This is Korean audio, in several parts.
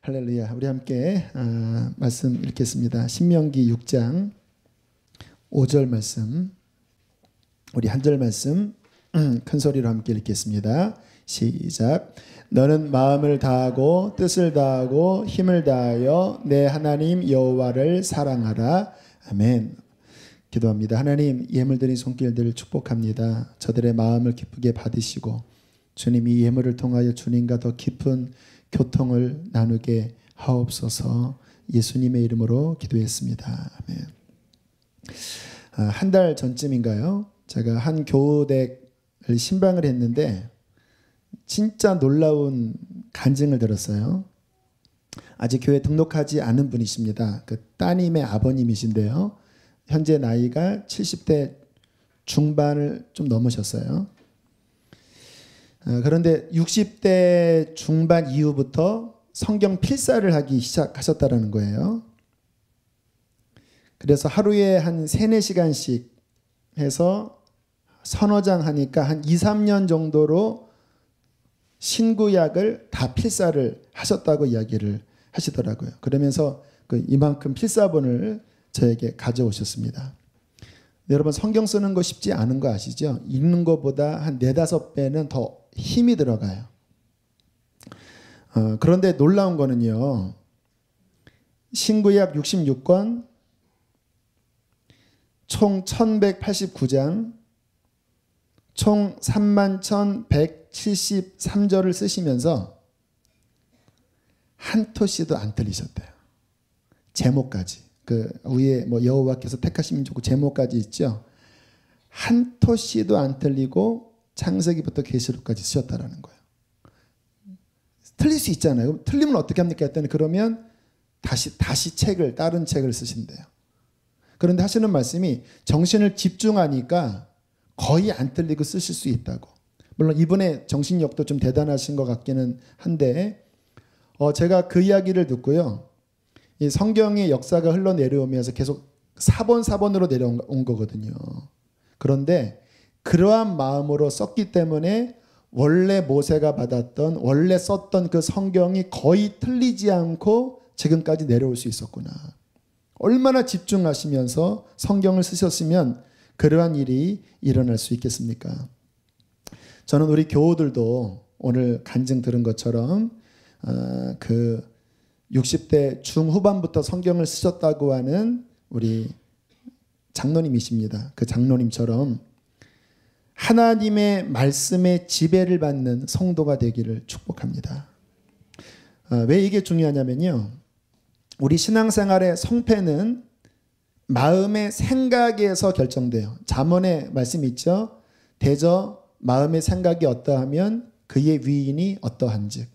할렐루야. 우리 함께 말씀 읽겠습니다. 신명기 6장 5절 말씀. 우리 한 절 말씀 큰 소리로 함께 읽겠습니다. 시작. 너는 마음을 다하고 뜻을 다하고 힘을 다하여 내 하나님 여호와를 사랑하라. 아멘. 기도합니다. 하나님, 예물 드린 손길들을 축복합니다. 저들의 마음을 기쁘게 받으시고 주님, 이 예물을 통하여 주님과 더 깊은 교통을 나누게 하옵소서. 예수님의 이름으로 기도했습니다. 아멘. 한 달 전쯤인가요? 제가 한 교우댁을 신방을 했는데 진짜 놀라운 간증을 들었어요. 아직 교회 등록하지 않은 분이십니다. 그 따님의 아버님이신데요. 현재 나이가 70대 중반을 좀 넘으셨어요. 그런데 60대 중반 이후부터 성경 필사를 하기 시작하셨다는 거예요. 그래서 하루에 한 3-4시간씩 해서 서너 장 하니까 한 2-3년 정도로 신구약을 다 필사를 하셨다고 이야기를 하시더라고요. 그러면서 이만큼 필사본을 저에게 가져오셨습니다. 여러분, 성경 쓰는 거 쉽지 않은 거 아시죠? 읽는 것보다 한 4-5배는 더 힘이 들어가요. 그런데 놀라운 거는요, 신구약 66권, 총 1189장, 총 31,173절을 쓰시면서 한 토씨도 안 틀리셨대요. 제목까지. 그 위에 뭐 여호와께서 택하시면 좋고 제목까지 있죠. 한 토씨도 안 틀리고 창세기부터 계시록까지 쓰셨다라는 거예요. 틀릴 수 있잖아요. 틀리면 어떻게 합니까? 했더니 그러면 다시 다른 책을 쓰신대요. 그런데 하시는 말씀이 정신을 집중하니까 거의 안 틀리고 쓰실 수 있다고. 물론 이분의 정신력도 좀 대단하신 것 같기는 한데 제가 그 이야기를 듣고요. 이 성경의 역사가 흘러내려오면서 계속 사본으로 내려온 거거든요. 그런데 그러한 마음으로 썼기 때문에 원래 모세가 받았던, 원래 썼던 그 성경이 거의 틀리지 않고 지금까지 내려올 수 있었구나. 얼마나 집중하시면서 성경을 쓰셨으면 그러한 일이 일어날 수 있겠습니까? 저는 우리 교우들도 오늘 간증 들은 것처럼 그 60대 중후반부터 성경을 쓰셨다고 하는 우리 장로님이십니다. 그 장로님처럼 하나님의 말씀에 지배를 받는 성도가 되기를 축복합니다. 왜 이게 중요하냐면요, 우리 신앙생활의 성패는 마음의 생각에서 결정돼요. 잠언의 말씀이 있죠. 대저 마음의 생각이 어떠하면 그의 위인이 어떠한즉.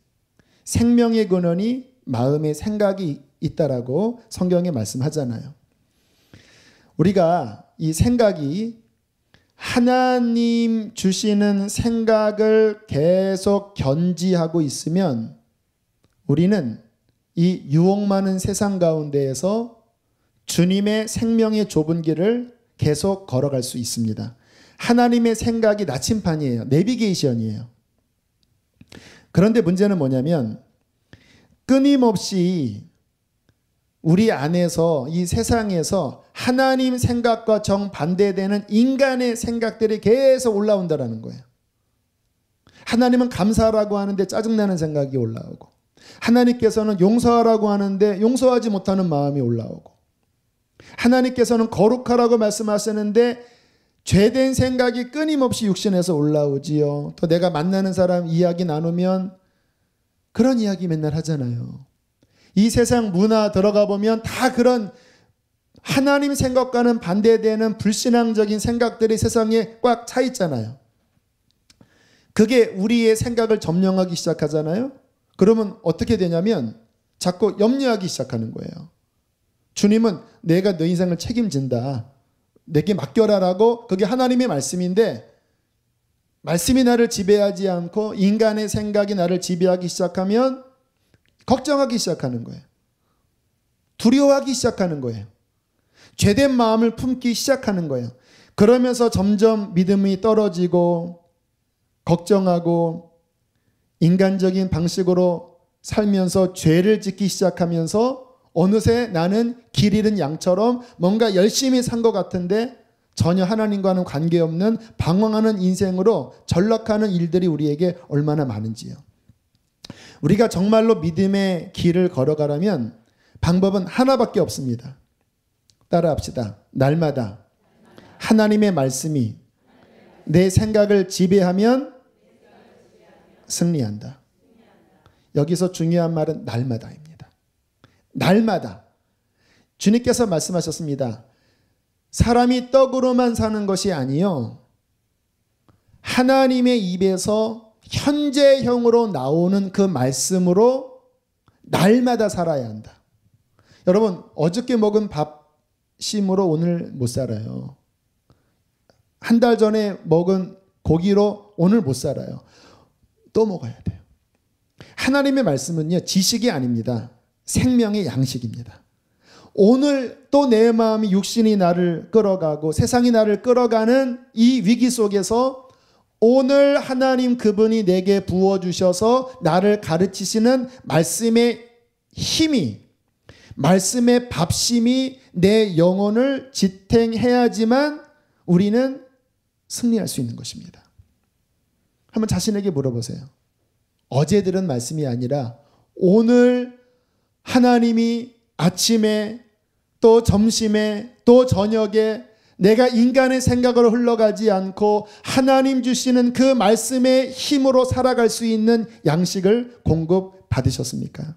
생명의 근원이 마음의 생각이 있다라고 성경에 말씀하잖아요. 우리가 이 생각이 하나님 주시는 생각을 계속 견지하고 있으면 우리는 이 유혹 많은 세상 가운데에서 주님의 생명의 좁은 길을 계속 걸어갈 수 있습니다. 하나님의 생각이 나침판이에요. 내비게이션이에요. 그런데 문제는 뭐냐면 끊임없이 우리 안에서 이 세상에서 하나님 생각과 정반대되는 인간의 생각들이 계속 올라온다는 거예요. 하나님은 감사하라고 하는데 짜증나는 생각이 올라오고, 하나님께서는 용서하라고 하는데 용서하지 못하는 마음이 올라오고, 하나님께서는 거룩하라고 말씀하시는데 죄된 생각이 끊임없이 육신에서 올라오지요. 또 내가 만나는 사람 이야기 나누면 그런 이야기 맨날 하잖아요. 이 세상 문화 들어가 보면 다 그런 하나님 생각과는 반대되는 불신앙적인 생각들이 세상에 꽉 차 있잖아요. 그게 우리의 생각을 점령하기 시작하잖아요. 그러면 어떻게 되냐면 자꾸 염려하기 시작하는 거예요. 주님은 내가 너 인생을 책임진다, 내게 맡겨라라고, 그게 하나님의 말씀인데 말씀이 나를 지배하지 않고 인간의 생각이 나를 지배하기 시작하면 걱정하기 시작하는 거예요. 두려워하기 시작하는 거예요. 죄된 마음을 품기 시작하는 거예요. 그러면서 점점 믿음이 떨어지고 걱정하고 인간적인 방식으로 살면서 죄를 짓기 시작하면서 어느새 나는 길 잃은 양처럼 뭔가 열심히 산 것 같은데 전혀 하나님과는 관계없는 방황하는 인생으로 전락하는 일들이 우리에게 얼마나 많은지요. 우리가 정말로 믿음의 길을 걸어가려면 방법은 하나밖에 없습니다. 따라합시다. 날마다 하나님의 말씀이 내 생각을 지배하면 승리한다. 여기서 중요한 말은 날마다입니다. 날마다. 주님께서 말씀하셨습니다. 사람이 떡으로만 사는 것이 아니요 하나님의 입에서 현재형으로 나오는 그 말씀으로 날마다 살아야 한다. 여러분, 어저께 먹은 밥심으로 오늘 못 살아요. 한 달 전에 먹은 고기로 오늘 못 살아요. 또 먹어야 돼요. 하나님의 말씀은요, 지식이 아닙니다. 생명의 양식입니다. 오늘 또 내 마음이 육신이 나를 끌어가고 세상이 나를 끌어가는 이 위기 속에서 오늘 하나님 그분이 내게 부어주셔서 나를 가르치시는 말씀의 힘이, 말씀의 밥심이 내 영혼을 지탱해야지만 우리는 승리할 수 있는 것입니다. 한번 자신에게 물어보세요. 어제 들은 말씀이 아니라 오늘 하나님이 아침에 또 점심에 또 저녁에 내가 인간의 생각으로 흘러가지 않고 하나님 주시는 그 말씀의 힘으로 살아갈 수 있는 양식을 공급받으셨습니까?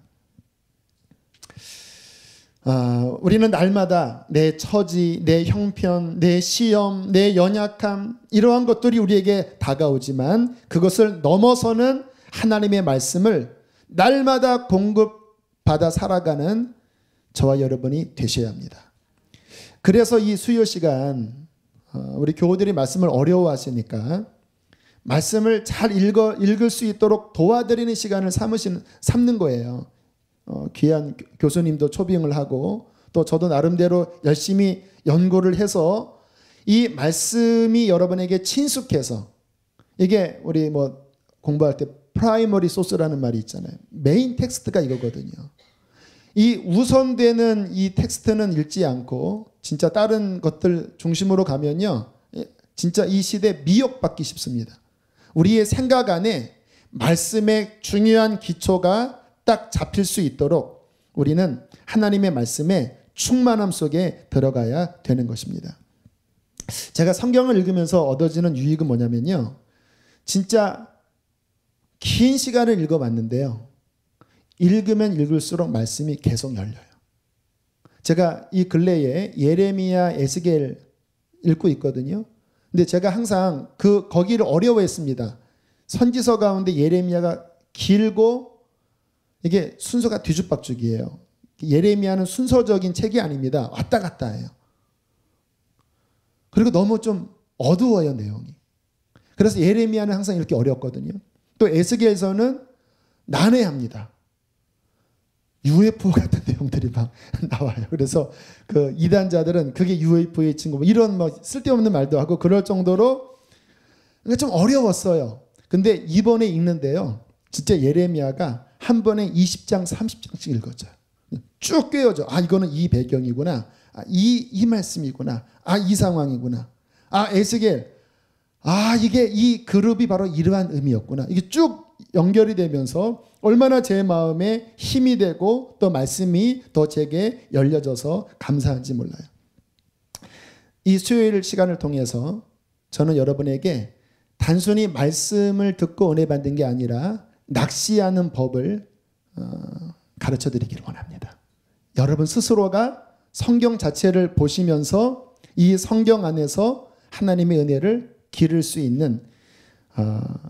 우리는 날마다 내 처지, 내 형편, 내 시험, 내 연약함 이러한 것들이 우리에게 다가오지만 그것을 넘어서는 하나님의 말씀을 날마다 공급받아 살아가는 저와 여러분이 되셔야 합니다. 그래서 이 수요 시간 우리 교우들이 말씀을 어려워하시니까 말씀을 잘 읽을 수 있도록 도와드리는 시간을 삼는 거예요. 귀한 교수님도 초빙을 하고 또 저도 나름대로 열심히 연구를 해서 이 말씀이 여러분에게 친숙해서 이게 우리 뭐 공부할 때 프라이머리 소스라는 말이 있잖아요. 메인 텍스트가 이거거든요. 이 우선되는 이 텍스트는 읽지 않고 진짜 다른 것들 중심으로 가면요. 진짜 이 시대에 미혹받기 쉽습니다. 우리의 생각 안에 말씀의 중요한 기초가 딱 잡힐 수 있도록 우리는 하나님의 말씀에 충만함 속에 들어가야 되는 것입니다. 제가 성경을 읽으면서 얻어지는 유익은 뭐냐면요. 진짜 긴 시간을 읽어봤는데요. 읽으면 읽을수록 말씀이 계속 열려요. 제가 이 근래에 예레미야, 에스겔 읽고 있거든요. 근데 제가 항상 거기를 어려워했습니다. 선지서 가운데 예레미야가 길고 이게 순서가 뒤죽박죽이에요. 예레미야는 순서적인 책이 아닙니다. 왔다 갔다 해요. 그리고 너무 좀 어두워요, 내용이. 그래서 예레미야는 항상 이렇게 어렵거든요. 또 에스겔서는 난해합니다. UFO 같은 내용들이 막 나와요. 그래서 그 이단자들은 그게 UFO의 친구 뭐 이런 뭐 쓸데없는 말도 하고 그럴 정도로 좀 어려웠어요. 근데 이번에 읽는데요. 진짜 예레미야가 한 번에 20장, 30장씩 읽었어요. 쭉 꿰어져. 이거는 이 배경이구나. 이 말씀이구나. 이 상황이구나. 에스겔. 이게 이 그룹이 바로 이러한 의미였구나. 이게 쭉 연결이 되면서 얼마나 제 마음에 힘이 되고 또 말씀이 더 제게 열려져서 감사한지 몰라요. 이 수요일 시간을 통해서 저는 여러분에게 단순히 말씀을 듣고 은혜 받는 게 아니라 낚시하는 법을 가르쳐 드리기를 원합니다. 여러분 스스로가 성경 자체를 보시면서 이 성경 안에서 하나님의 은혜를 기를 수 있는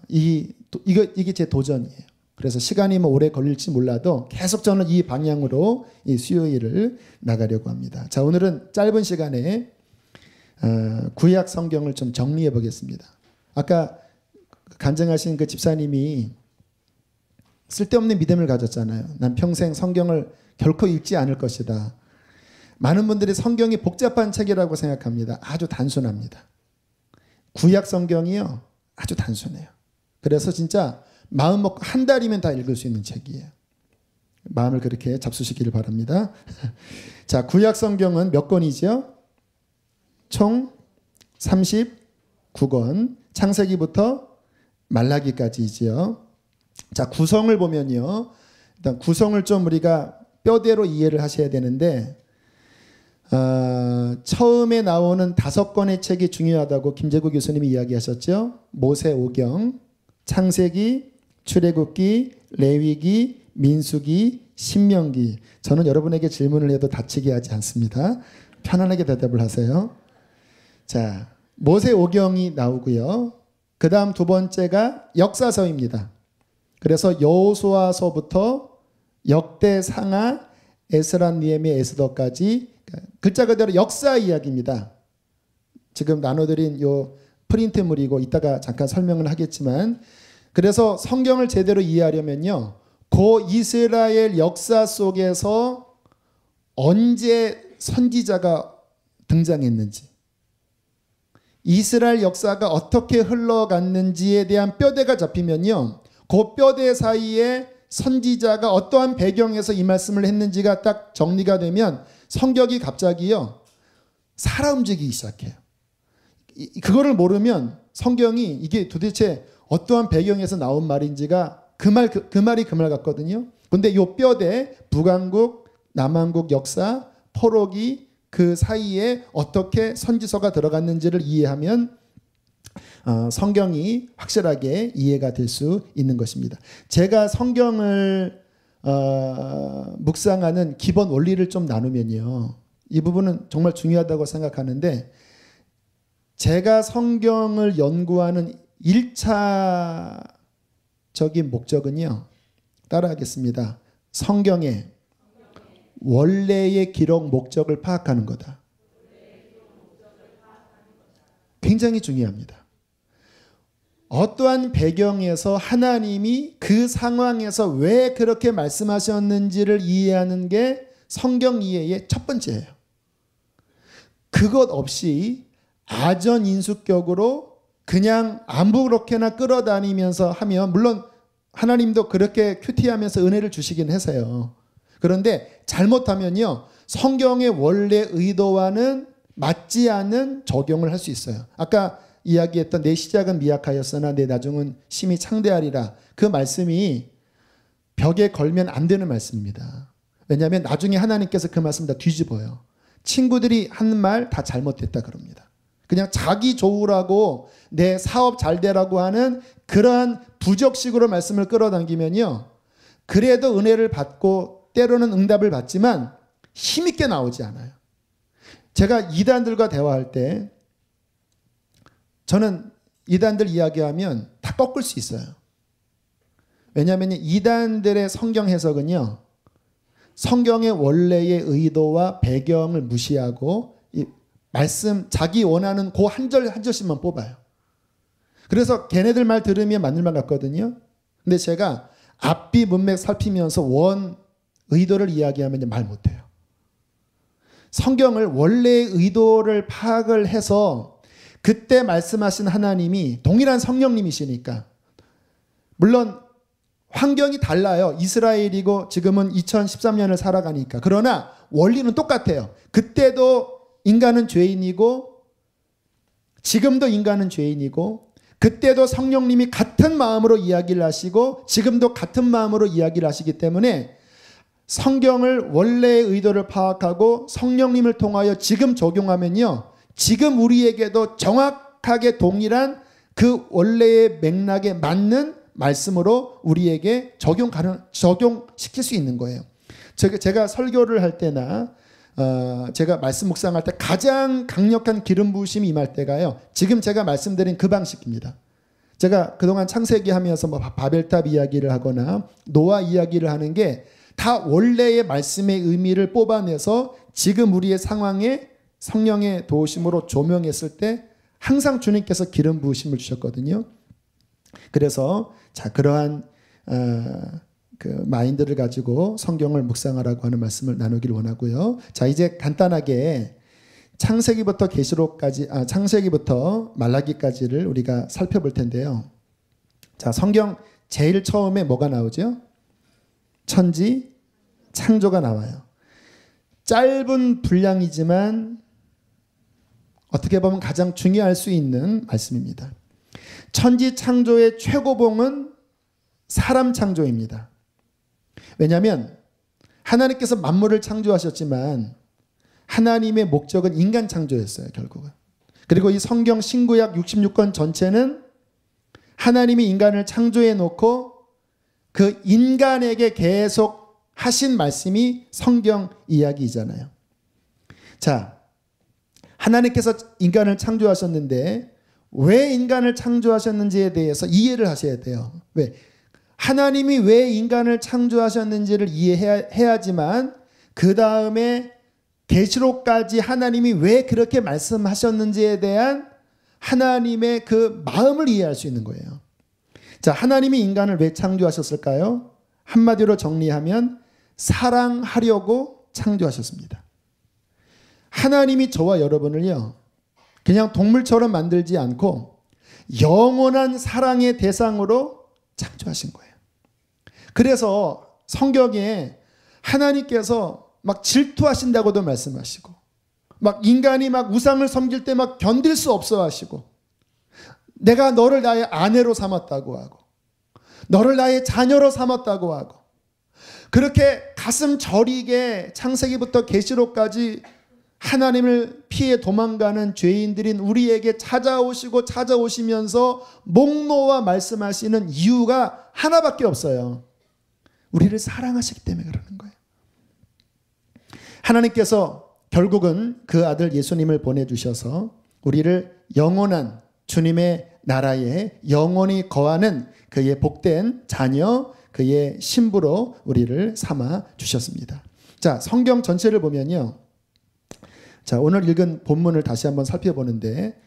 이게 제 도전이에요. 그래서 시간이 뭐 오래 걸릴지 몰라도 계속 저는 이 방향으로 이 수요일을 나가려고 합니다. 자, 오늘은 짧은 시간에 구약 성경을 좀 정리해 보겠습니다. 아까 간증하신 그 집사님이 쓸데없는 믿음을 가졌잖아요. 난 평생 성경을 결코 읽지 않을 것이다. 많은 분들이 성경이 복잡한 책이라고 생각합니다. 아주 단순합니다. 구약 성경이요. 아주 단순해요. 그래서 진짜 마음 먹고 한 달이면 다 읽을 수 있는 책이에요. 마음을 그렇게 잡수시기를 바랍니다. 자, 구약 성경은 몇 권이죠? 총 39권. 창세기부터 말라기까지이지요. 자, 구성을 보면요. 일단 구성을 좀 우리가 뼈대로 이해를 하셔야 되는데 처음에 나오는 5권의 책이 중요하다고 김재구 교수님이 이야기하셨죠. 모세오경, 창세기, 출애굽기, 레위기, 민수기, 신명기. 저는 여러분에게 질문을 해도 다치게 하지 않습니다. 편안하게 대답을 하세요. 자, 모세오경이 나오고요. 그 다음 두 번째가 역사서입니다. 그래서 여호수아서부터 역대상하, 에스라, 느헤미야, 에스더까지 글자 그대로 역사 이야기입니다. 지금 나눠드린 요 프린트물이고 이따가 잠깐 설명을 하겠지만, 그래서 성경을 제대로 이해하려면요, 고 이스라엘 역사 속에서 언제 선지자가 등장했는지, 이스라엘 역사가 어떻게 흘러갔는지에 대한 뼈대가 잡히면요, 그 뼈대 사이에 선지자가 어떠한 배경에서 이 말씀을 했는지가 딱 정리가 되면 성경이 갑자기요 살아 움직이기 시작해요. 그거를 모르면 성경이 이게 도대체 어떠한 배경에서 나온 말인지가 그 말이 그 말 같거든요. 근데 요 뼈대 북왕국, 남왕국 역사, 포로기 그 사이에 어떻게 선지서가 들어갔는지를 이해하면 성경이 확실하게 이해가 될 수 있는 것입니다. 제가 성경을 묵상하는 기본 원리를 좀 나누면요, 이 부분은 정말 중요하다고 생각하는데, 제가 성경을 연구하는 1차적인 목적은요, 따라하겠습니다. 성경의 원래의 기록 목적을 파악하는 거다. 굉장히 중요합니다. 어떠한 배경에서 하나님이 그 상황에서 왜 그렇게 말씀하셨는지를 이해하는 게 성경 이해의 첫 번째예요. 그것 없이 아전인수격으로 그냥 아무렇게나 끌어다니면서 하면, 물론 하나님도 그렇게 큐티하면서 은혜를 주시긴 해서요. 그런데 잘못하면요, 성경의 원래 의도와는 맞지 않는 적용을 할 수 있어요. 아까 이야기했던 내 시작은 미약하였으나 내 나중은 심히 창대하리라, 그 말씀이 벽에 걸면 안 되는 말씀입니다. 왜냐하면 나중에 하나님께서 그 말씀 다 뒤집어요. 친구들이 한 말 다 잘못됐다 그럽니다. 그냥 자기 좋으라고 내 사업 잘 되라고 하는 그러한 부적식으로 말씀을 끌어당기면요, 그래도 은혜를 받고 때로는 응답을 받지만 힘있게 나오지 않아요. 제가 이단들과 대화할 때 저는 이단들 이야기하면 다 꺾을 수 있어요. 왜냐하면 이단들의 성경 해석은요, 성경의 원래의 의도와 배경을 무시하고 이 말씀 자기 원하는 그 한 절 한 절씩만 뽑아요. 그래서 걔네들 말 들으면 맞는 말 같거든요. 근데 제가 앞뒤 문맥 살피면서 원 의도를 이야기하면 말 못해요. 성경을 원래의 의도를 파악을 해서 그때 말씀하신 하나님이 동일한 성령님이시니까, 물론 환경이 달라요. 이스라엘이고 지금은 2013년을 살아가니까. 그러나 원리는 똑같아요. 그때도 인간은 죄인이고 지금도 인간은 죄인이고, 그때도 성령님이 같은 마음으로 이야기를 하시고 지금도 같은 마음으로 이야기를 하시기 때문에 성경을 원래의 의도를 파악하고 성령님을 통하여 지금 적용하면요, 지금 우리에게도 정확하게 동일한 그 원래의 맥락에 맞는 말씀으로 우리에게 적용시킬 수 있는 거예요. 제가 설교를 할 때나 제가 말씀 묵상할 때 가장 강력한 기름 부으심이 임할 때가요, 지금 제가 말씀드린 그 방식입니다. 제가 그동안 창세기 하면서 뭐 바벨탑 이야기를 하거나 노아 이야기를 하는 게 다 원래의 말씀의 의미를 뽑아내서 지금 우리의 상황에 성령의 도우심으로 조명했을 때 항상 주님께서 기름 부으심을 주셨거든요. 그래서 자, 그러한 그 마인드를 가지고 성경을 묵상하라고 하는 말씀을 나누길 원하고요. 자, 이제 간단하게 창세기부터 계시록까지, 창세기부터 말라기까지를 우리가 살펴볼 텐데요. 자, 성경 제일 처음에 뭐가 나오죠? 천지, 창조가 나와요. 짧은 분량이지만 어떻게 보면 가장 중요할 수 있는 말씀입니다. 천지 창조의 최고봉은 사람 창조입니다. 왜냐하면 하나님께서 만물을 창조하셨지만 하나님의 목적은 인간 창조였어요, 결국은. 그리고 이 성경 신구약 66권 전체는 하나님이 인간을 창조해 놓고 그 인간에게 계속 하신 말씀이 성경 이야기이잖아요. 자, 하나님께서 인간을 창조하셨는데 왜 인간을 창조하셨는지에 대해서 이해를 하셔야 돼요. 왜? 하나님이 왜 인간을 창조하셨는지를 이해해야지만 그 다음에 계시록까지 하나님이 왜 그렇게 말씀하셨는지에 대한 하나님의 그 마음을 이해할 수 있는 거예요. 자, 하나님이 인간을 왜 창조하셨을까요? 한마디로 정리하면 사랑하려고 창조하셨습니다. 하나님이 저와 여러분을요, 그냥 동물처럼 만들지 않고 영원한 사랑의 대상으로 창조하신 거예요. 그래서 성경에 하나님께서 막 질투하신다고도 말씀하시고, 막 인간이 막 우상을 섬길 때 막 견딜 수 없어 하시고, 내가 너를 나의 아내로 삼았다고 하고, 너를 나의 자녀로 삼았다고 하고, 그렇게 가슴 저리게 창세기부터 계시록까지 하나님을 피해 도망가는 죄인들인 우리에게 찾아오시면서 목 놓아 말씀하시는 이유가 하나밖에 없어요. 우리를 사랑하시기 때문에 그러는 거예요. 하나님께서 결국은 그 아들 예수님을 보내주셔서 우리를 영원한 주님의 나라에 영원히 거하는 그의 복된 자녀, 그의 신부로 우리를 삼아 주셨습니다. 자, 성경 전체를 보면요. 자, 오늘 읽은 본문을 다시 한번 살펴보는데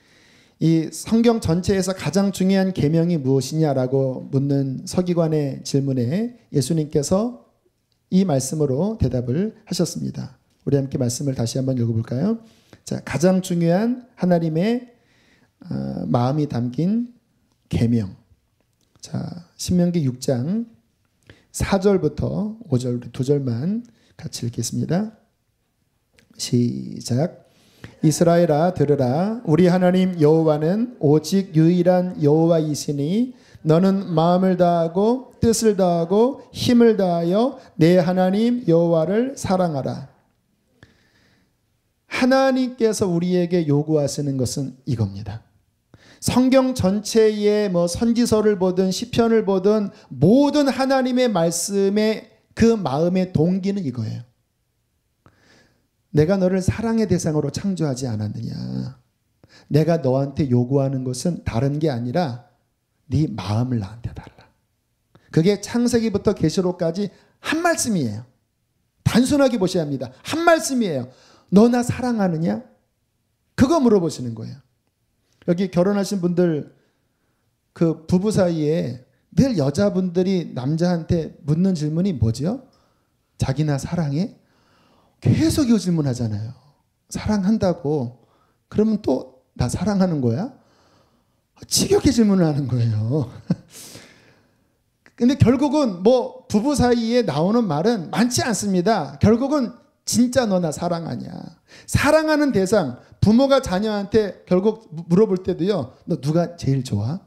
이 성경 전체에서 가장 중요한 계명이 무엇이냐라고 묻는 서기관의 질문에 예수님께서 이 말씀으로 대답을 하셨습니다. 우리 함께 말씀을 다시 한번 읽어볼까요? 자, 가장 중요한 하나님의 마음이 담긴 계명. 자, 신명기 6장 4절부터 5절, 우리 2절만 같이 읽겠습니다. 시작. 이스라엘아 들으라. 우리 하나님 여호와는 오직 유일한 여호와이시니 너는 마음을 다하고 뜻을 다하고 힘을 다하여 내 하나님 여호와를 사랑하라. 하나님께서 우리에게 요구하시는 것은 이겁니다. 성경 전체의 선지서를 보든 시편을 보든 모든 하나님의 말씀의 그 마음의 동기는 이거예요. 내가 너를 사랑의 대상으로 창조하지 않았느냐. 내가 너한테 요구하는 것은 다른 게 아니라 네 마음을 나한테 달라. 그게 창세기부터 계시록까지 한 말씀이에요. 단순하게 보셔야 합니다. 한 말씀이에요. 너 나 사랑하느냐? 그거 물어보시는 거예요. 여기 결혼하신 분들 그 부부 사이에 늘 여자분들이 남자한테 묻는 질문이 뭐죠? 자기 나 사랑해? 계속 이 질문하잖아요. 사랑한다고. 그러면 또 나 사랑하는 거야? 지겹게 질문을 하는 거예요. 근데 결국은 부부 사이에 나오는 말은 많지 않습니다. 결국은 진짜 너 나 사랑하냐. 사랑하는 대상, 부모가 자녀한테 결국 물어볼 때도요. 너 누가 제일 좋아?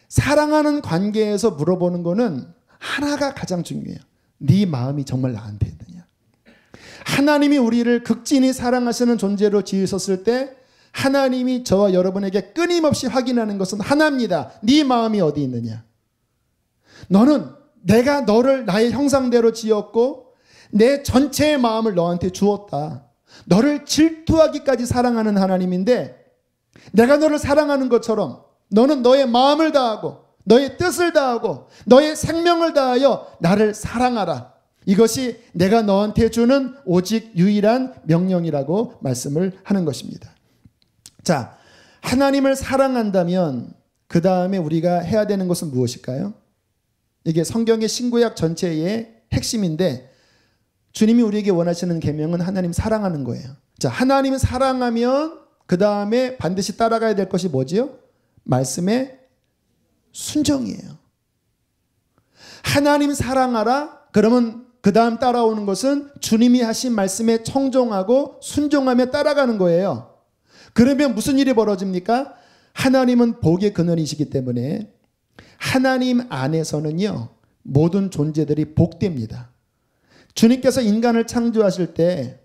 사랑하는 관계에서 물어보는 거는 하나가 가장 중요해요. 네 마음이 정말 나한테 있느냐. 하나님이 우리를 극진히 사랑하시는 존재로 지으셨을 때 하나님이 저와 여러분에게 끊임없이 확인하는 것은 하나입니다. 네 마음이 어디 있느냐. 너는 내가 너를 나의 형상대로 지었고 내 전체의 마음을 너한테 주었다. 너를 질투하기까지 사랑하는 하나님인데 내가 너를 사랑하는 것처럼 너는 너의 마음을 다하고 너의 뜻을 다하고 너의 생명을 다하여 나를 사랑하라. 이것이 내가 너한테 주는 오직 유일한 명령이라고 말씀을 하는 것입니다. 자, 하나님을 사랑한다면 그 다음에 우리가 해야 되는 것은 무엇일까요? 이게 성경의 신구약 전체의 핵심인데 주님이 우리에게 원하시는 계명은 하나님 사랑하는 거예요. 자, 하나님 사랑하면 그 다음에 반드시 따라가야 될 것이 뭐지요? 말씀의 순종이에요. 하나님 사랑하라. 그러면 그 다음 따라오는 것은 주님이 하신 말씀에 청종하고 순종하며 따라가는 거예요. 그러면 무슨 일이 벌어집니까? 하나님은 복의 근원이시기 때문에 하나님 안에서는요, 모든 존재들이 복됩니다. 주님께서 인간을 창조하실 때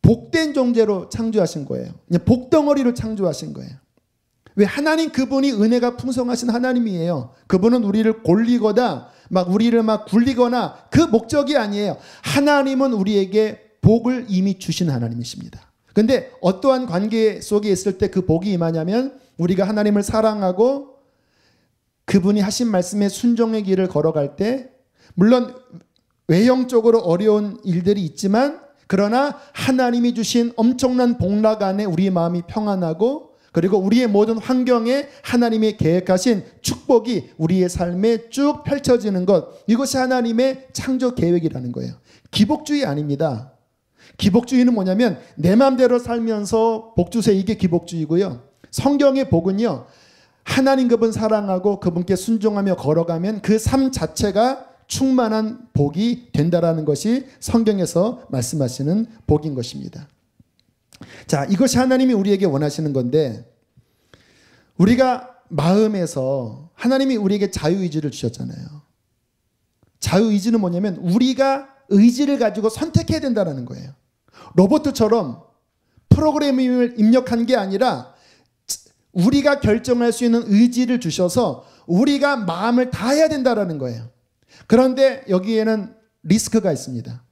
복된 존재로 창조하신 거예요. 복덩어리로 창조하신 거예요. 왜? 하나님 그분이 은혜가 풍성하신 하나님이에요. 그분은 우리를 골리거나 우리를 굴리거나 그 목적이 아니에요. 하나님은 우리에게 복을 이미 주신 하나님이십니다. 근데 어떠한 관계 속에 있을 때 그 복이 임하냐면 우리가 하나님을 사랑하고 그분이 하신 말씀에 순종의 길을 걸어갈 때, 물론 외형적으로 어려운 일들이 있지만 그러나 하나님이 주신 엄청난 복락 안에 우리의 마음이 평안하고, 그리고 우리의 모든 환경에 하나님이 계획하신 축복이 우리의 삶에 쭉 펼쳐지는 것, 이것이 하나님의 창조 계획이라는 거예요. 기복주의 아닙니다. 기복주의는 뭐냐면 내 마음대로 살면서 복 주세요, 이게 기복주의고요. 성경의 복은요, 하나님 그분 사랑하고 그분께 순종하며 걸어가면 그 삶 자체가 충만한 복이 된다라는 것이 성경에서 말씀하시는 복인 것입니다. 자, 이것이 하나님이 우리에게 원하시는 건데, 우리가 마음에서 하나님이 우리에게 자유의지를 주셨잖아요. 자유의지는 뭐냐면 우리가 의지를 가지고 선택해야 된다는 거예요. 로봇처럼 프로그래밍을 입력한 게 아니라 우리가 결정할 수 있는 의지를 주셔서 우리가 마음을 다해야 된다는 거예요. 그런데 여기에는 리스크가 있습니다.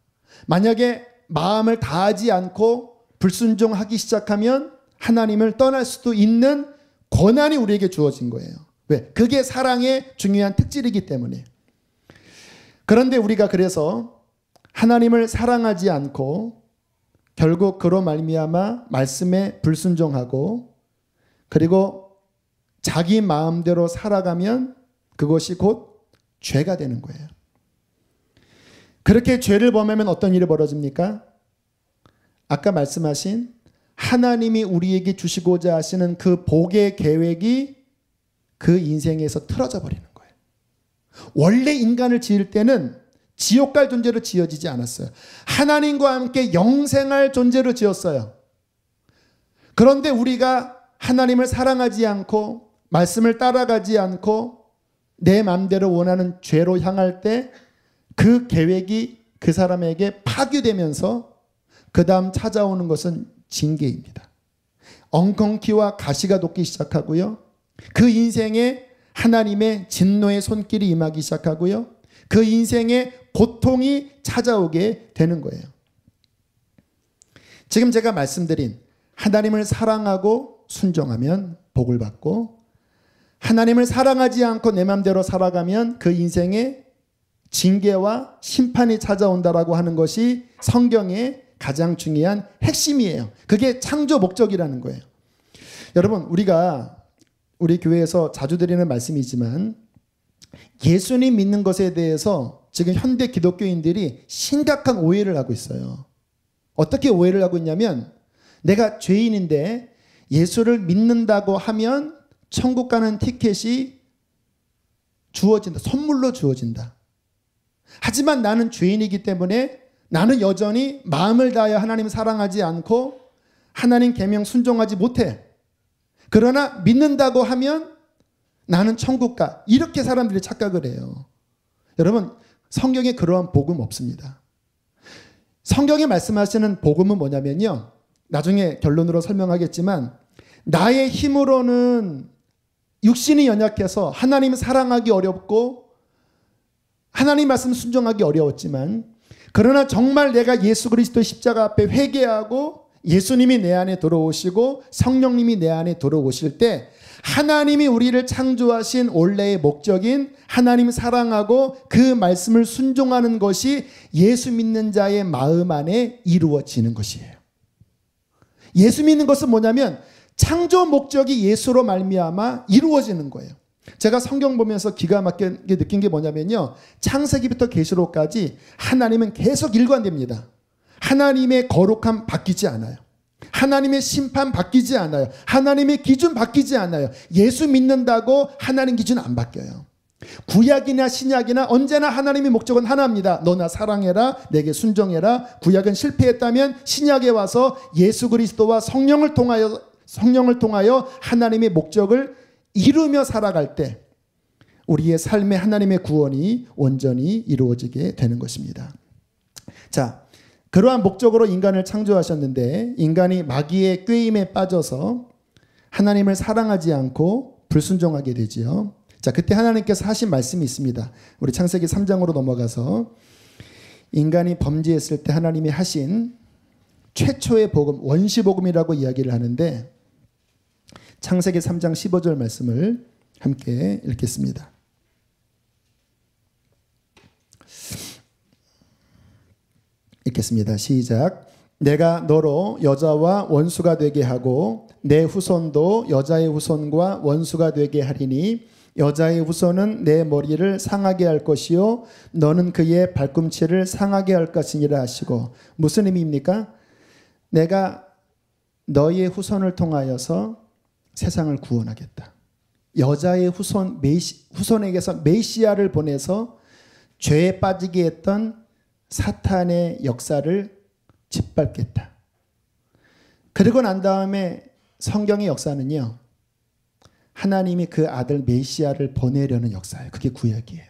만약에 마음을 다하지 않고 불순종하기 시작하면 하나님을 떠날 수도 있는 권한이 우리에게 주어진 거예요. 왜? 그게 사랑의 중요한 특질이기 때문에. 그런데 우리가 그래서 하나님을 사랑하지 않고 결국 그로 말미암아 말씀에 불순종하고 그리고 자기 마음대로 살아가면 그것이 곧 죄가 되는 거예요. 그렇게 죄를 범하면 어떤 일이 벌어집니까? 아까 말씀하신 하나님이 우리에게 주시고자 하시는 그 복의 계획이 그 인생에서 틀어져 버리는 거예요. 원래 인간을 지을 때는 지옥 갈 존재로 지어지지 않았어요. 하나님과 함께 영생할 존재로 지었어요. 그런데 우리가 하나님을 사랑하지 않고 말씀을 따라가지 않고 내 마음대로 원하는 죄로 향할 때 그 계획이 그 사람에게 파괴되면서 그 다음 찾아오는 것은 징계입니다. 엉겅퀴와 가시가 돋기 시작하고요. 그 인생에 하나님의 진노의 손길이 임하기 시작하고요. 그 인생에 고통이 찾아오게 되는 거예요. 지금 제가 말씀드린 하나님을 사랑하고 순종하면 복을 받고, 하나님을 사랑하지 않고 내 마음대로 살아가면 그 인생에 징계와 심판이 찾아온다라고 하는 것이 성경의 가장 중요한 핵심이에요. 그게 창조 목적이라는 거예요. 여러분, 우리 교회에서 자주 드리는 말씀이지만 예수님 믿는 것에 대해서 지금 현대 기독교인들이 심각한 오해를 하고 있어요. 어떻게 오해를 하고 있냐면, 내가 죄인인데 예수를 믿는다고 하면 천국 가는 티켓이 주어진다. 선물로 주어진다. 하지만 나는 죄인이기 때문에 나는 여전히 마음을 다하여 하나님 사랑하지 않고 하나님 계명 순종하지 못해. 그러나 믿는다고 하면 나는 천국 가. 이렇게 사람들이 착각을 해요. 여러분, 성경에 그러한 복음 없습니다. 성경에 말씀하시는 복음은 뭐냐면요, 나중에 결론으로 설명하겠지만 나의 힘으로는 육신이 연약해서 하나님 사랑하기 어렵고 하나님 말씀 순종하기 어려웠지만, 그러나 정말 내가 예수 그리스도 십자가 앞에 회개하고 예수님이 내 안에 들어오시고 성령님이 내 안에 들어오실 때 하나님이 우리를 창조하신 원래의 목적인 하나님 사랑하고 그 말씀을 순종하는 것이 예수 믿는 자의 마음 안에 이루어지는 것이에요. 예수 믿는 것은 뭐냐면 창조 목적이 예수로 말미암아 이루어지는 거예요. 제가 성경 보면서 기가 막히게 느낀 게 뭐냐면요, 창세기부터 계시록까지 하나님은 계속 일관됩니다. 하나님의 거룩함 바뀌지 않아요. 하나님의 심판 바뀌지 않아요. 하나님의 기준 바뀌지 않아요. 예수 믿는다고 하나님 기준 안 바뀌어요. 구약이나 신약이나 언제나 하나님의 목적은 하나입니다. 너나 사랑해라, 내게 순종해라. 구약은 실패했다면 신약에 와서 예수 그리스도와 성령을 통하여 하나님의 목적을 이루며 살아갈 때 우리의 삶에 하나님의 구원이 온전히 이루어지게 되는 것입니다. 자, 그러한 목적으로 인간을 창조하셨는데 인간이 마귀의 꾀임에 빠져서 하나님을 사랑하지 않고 불순종하게 되지요. 자, 그때 하나님께서 하신 말씀이 있습니다. 우리 창세기 3장으로 넘어가서 인간이 범죄했을 때 하나님이 하신 최초의 복음, 원시복음이라고 이야기를 하는데 창세기 3장 15절 말씀을 함께 읽겠습니다. 읽겠습니다. 시작. 내가 너로 여자와 원수가 되게 하고 내 후손도 여자의 후손과 원수가 되게 하리니 여자의 후손은 내 머리를 상하게 할 것이요 너는 그의 발꿈치를 상하게 할 것이니라 하시고. 무슨 의미입니까? 내가 너의 후손을 통하여서 세상을 구원하겠다. 여자의 후손에게서 메시아를 보내서 죄에 빠지게 했던 사탄의 역사를 짓밟겠다. 그리고 난 다음에 성경의 역사는요, 하나님이 그 아들 메시아를 보내려는 역사예요. 그게 구약이에요.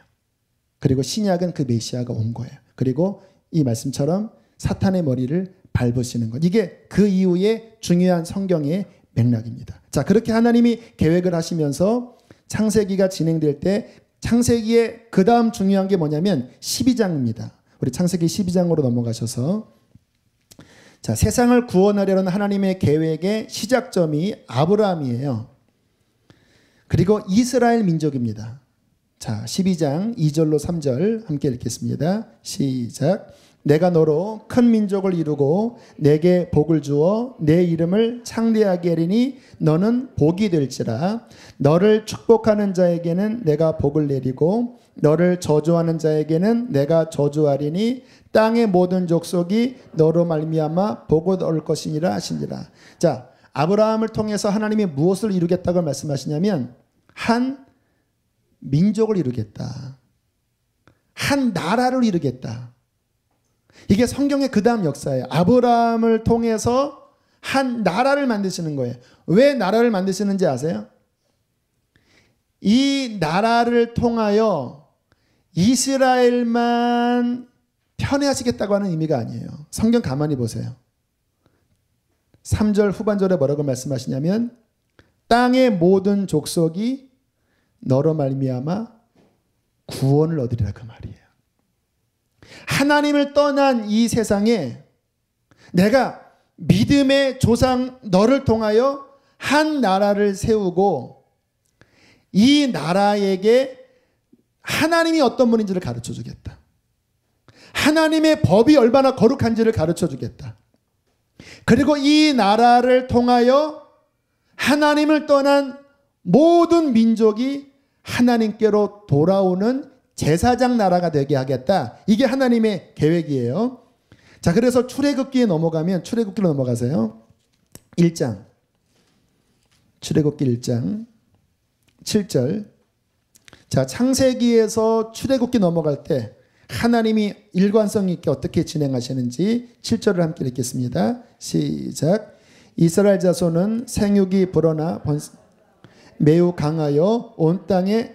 그리고 신약은 그 메시아가 온 거예요. 그리고 이 말씀처럼 사탄의 머리를 밟으시는 것. 이게 그 이후에 중요한 성경의 맥락입니다. 자, 그렇게 하나님이 계획을 하시면서 창세기가 진행될 때 창세기의 그 다음 중요한 게 뭐냐면 12장입니다. 우리 창세기 12장으로 넘어가셔서 자, 세상을 구원하려는 하나님의 계획의 시작점이 아브라함이에요. 그리고 이스라엘 민족입니다. 자, 12장 2절로 3절 함께 읽겠습니다. 시작. 내가 너로 큰 민족을 이루고 내게 복을 주어 내 이름을 창대하게 하리니 너는 복이 될지라. 너를 축복하는 자에게는 내가 복을 내리고 너를 저주하는 자에게는 내가 저주하리니 땅의 모든 족속이 너로 말미암아 복을 얻을 것이니라 하시니라. 자, 아브라함을 통해서 하나님이 무엇을 이루겠다고 말씀하시냐면 한 민족을 이루겠다. 한 나라를 이루겠다. 이게 성경의 그 다음 역사예요. 아브라함을 통해서 한 나라를 만드시는 거예요. 왜 나라를 만드시는지 아세요? 이 나라를 통하여 이스라엘만 편애하시겠다고 하는 의미가 아니에요. 성경 가만히 보세요. 3절 후반절에 뭐라고 말씀하시냐면 땅의 모든 족속이 너로 말미암아 구원을 얻으리라 그 말이에요. 하나님을 떠난 이 세상에 내가 믿음의 조상 너를 통하여 한 나라를 세우고 이 나라에게 하나님이 어떤 분인지를 가르쳐 주겠다. 하나님의 법이 얼마나 거룩한지를 가르쳐 주겠다. 그리고 이 나라를 통하여 하나님을 떠난 모든 민족이 하나님께로 돌아오는 제사장 나라가 되게 하겠다. 이게 하나님의 계획이에요. 자, 그래서 출애굽기에 넘어가면 출애굽기로 넘어가세요. 1장. 출애굽기 1장 7절. 자, 창세기에서 출애굽기 넘어갈 때 하나님이 일관성 있게 어떻게 진행하시는지 7절을 함께 읽겠습니다. 시작. 이스라엘 자손은 생육이 불어나 매우 강하여 온 땅에,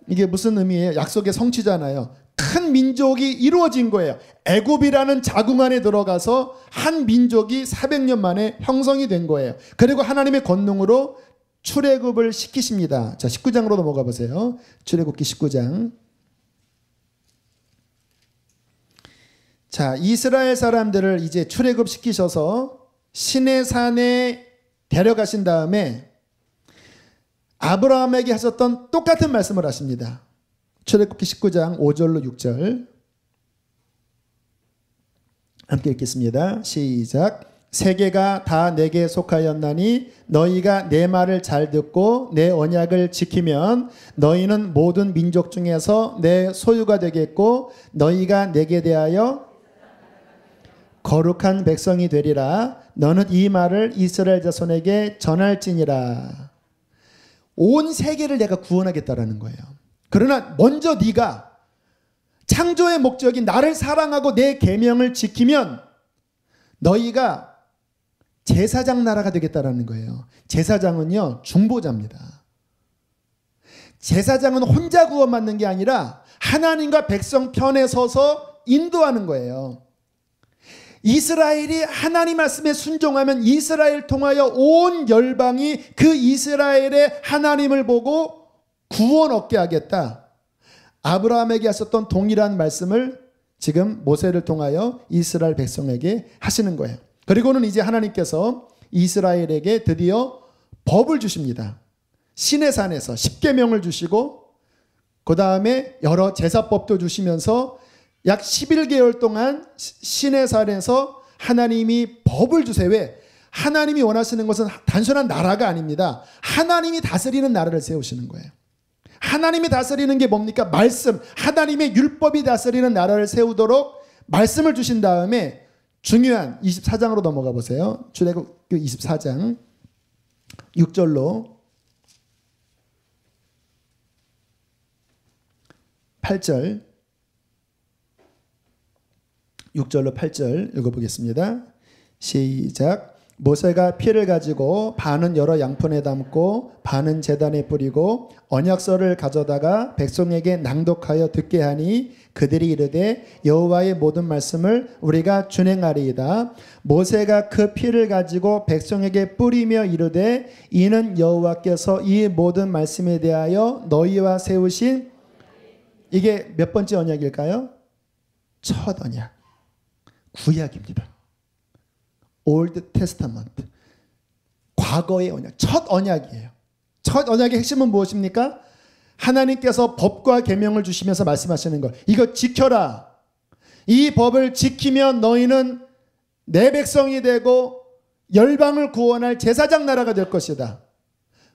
이게 무슨 의미예요? 약속의 성취잖아요. 큰 민족이 이루어진 거예요. 애굽이라는 자궁 안에 들어가서 한 민족이 400년 만에 형성이 된 거예요. 그리고 하나님의 권능으로 출애굽을 시키십니다. 자, 19장으로 넘어가 보세요. 출애굽기 19장. 자, 이스라엘 사람들을 이제 출애굽 시키셔서 시내산에 데려가신 다음에 아브라함에게 하셨던 똑같은 말씀을 하십니다. 출애굽기 19장 5절로 6절 함께 읽겠습니다. 시작. 세계가 다 내게 속하였나니 너희가 내 말을 잘 듣고 내 언약을 지키면 너희는 모든 민족 중에서 내 소유가 되겠고 너희가 내게 대하여 거룩한 백성이 되리라. 너는 이 말을 이스라엘 자손에게 전할지니라. 온 세계를 내가 구원하겠다라는 거예요. 그러나 먼저 네가 창조의 목적인 나를 사랑하고 내 계명을 지키면 너희가 제사장 나라가 되겠다라는 거예요. 제사장은요, 중보자입니다. 제사장은 혼자 구원받는 게 아니라 하나님과 백성 편에 서서 인도하는 거예요. 이스라엘이 하나님 말씀에 순종하면 이스라엘 통하여 온 열방이 그 이스라엘의 하나님을 보고 구원 얻게 하겠다. 아브라함에게 하셨던 동일한 말씀을 지금 모세를 통하여 이스라엘 백성에게 하시는 거예요. 그리고는 이제 하나님께서 이스라엘에게 드디어 법을 주십니다. 시내산에서 십계명을 주시고 그 다음에 여러 제사법도 주시면서 약 11개월 동안 시내산에서 하나님이 법을 주세요. 왜? 하나님이 원하시는 것은 단순한 나라가 아닙니다. 하나님이 다스리는 나라를 세우시는 거예요. 하나님이 다스리는 게 뭡니까? 말씀. 하나님의 율법이 다스리는 나라를 세우도록 말씀을 주신 다음에 중요한 24장으로 넘어가 보세요. 출애굽기 24장 6절로 8절 6절로 8절 읽어보겠습니다. 시작. 모세가 피를 가지고 반은 여러 양푼에 담고 반은 제단에 뿌리고 언약서를 가져다가 백성에게 낭독하여 듣게 하니 그들이 이르되 여호와의 모든 말씀을 우리가 준행하리이다. 모세가 그 피를 가지고 백성에게 뿌리며 이르되 이는 여호와께서 이 모든 말씀에 대하여 너희와 세우신, 이게 몇 번째 언약일까요? 첫 언약, 구약입니다. 올드 테스타먼트, 과거의 언약, 첫 언약이에요. 첫 언약의 핵심은 무엇입니까? 하나님께서 법과 계명을 주시면서 말씀하시는 것. 이거 지켜라. 이 법을 지키면 너희는 내 백성이 되고 열방을 구원할 제사장 나라가 될 것이다.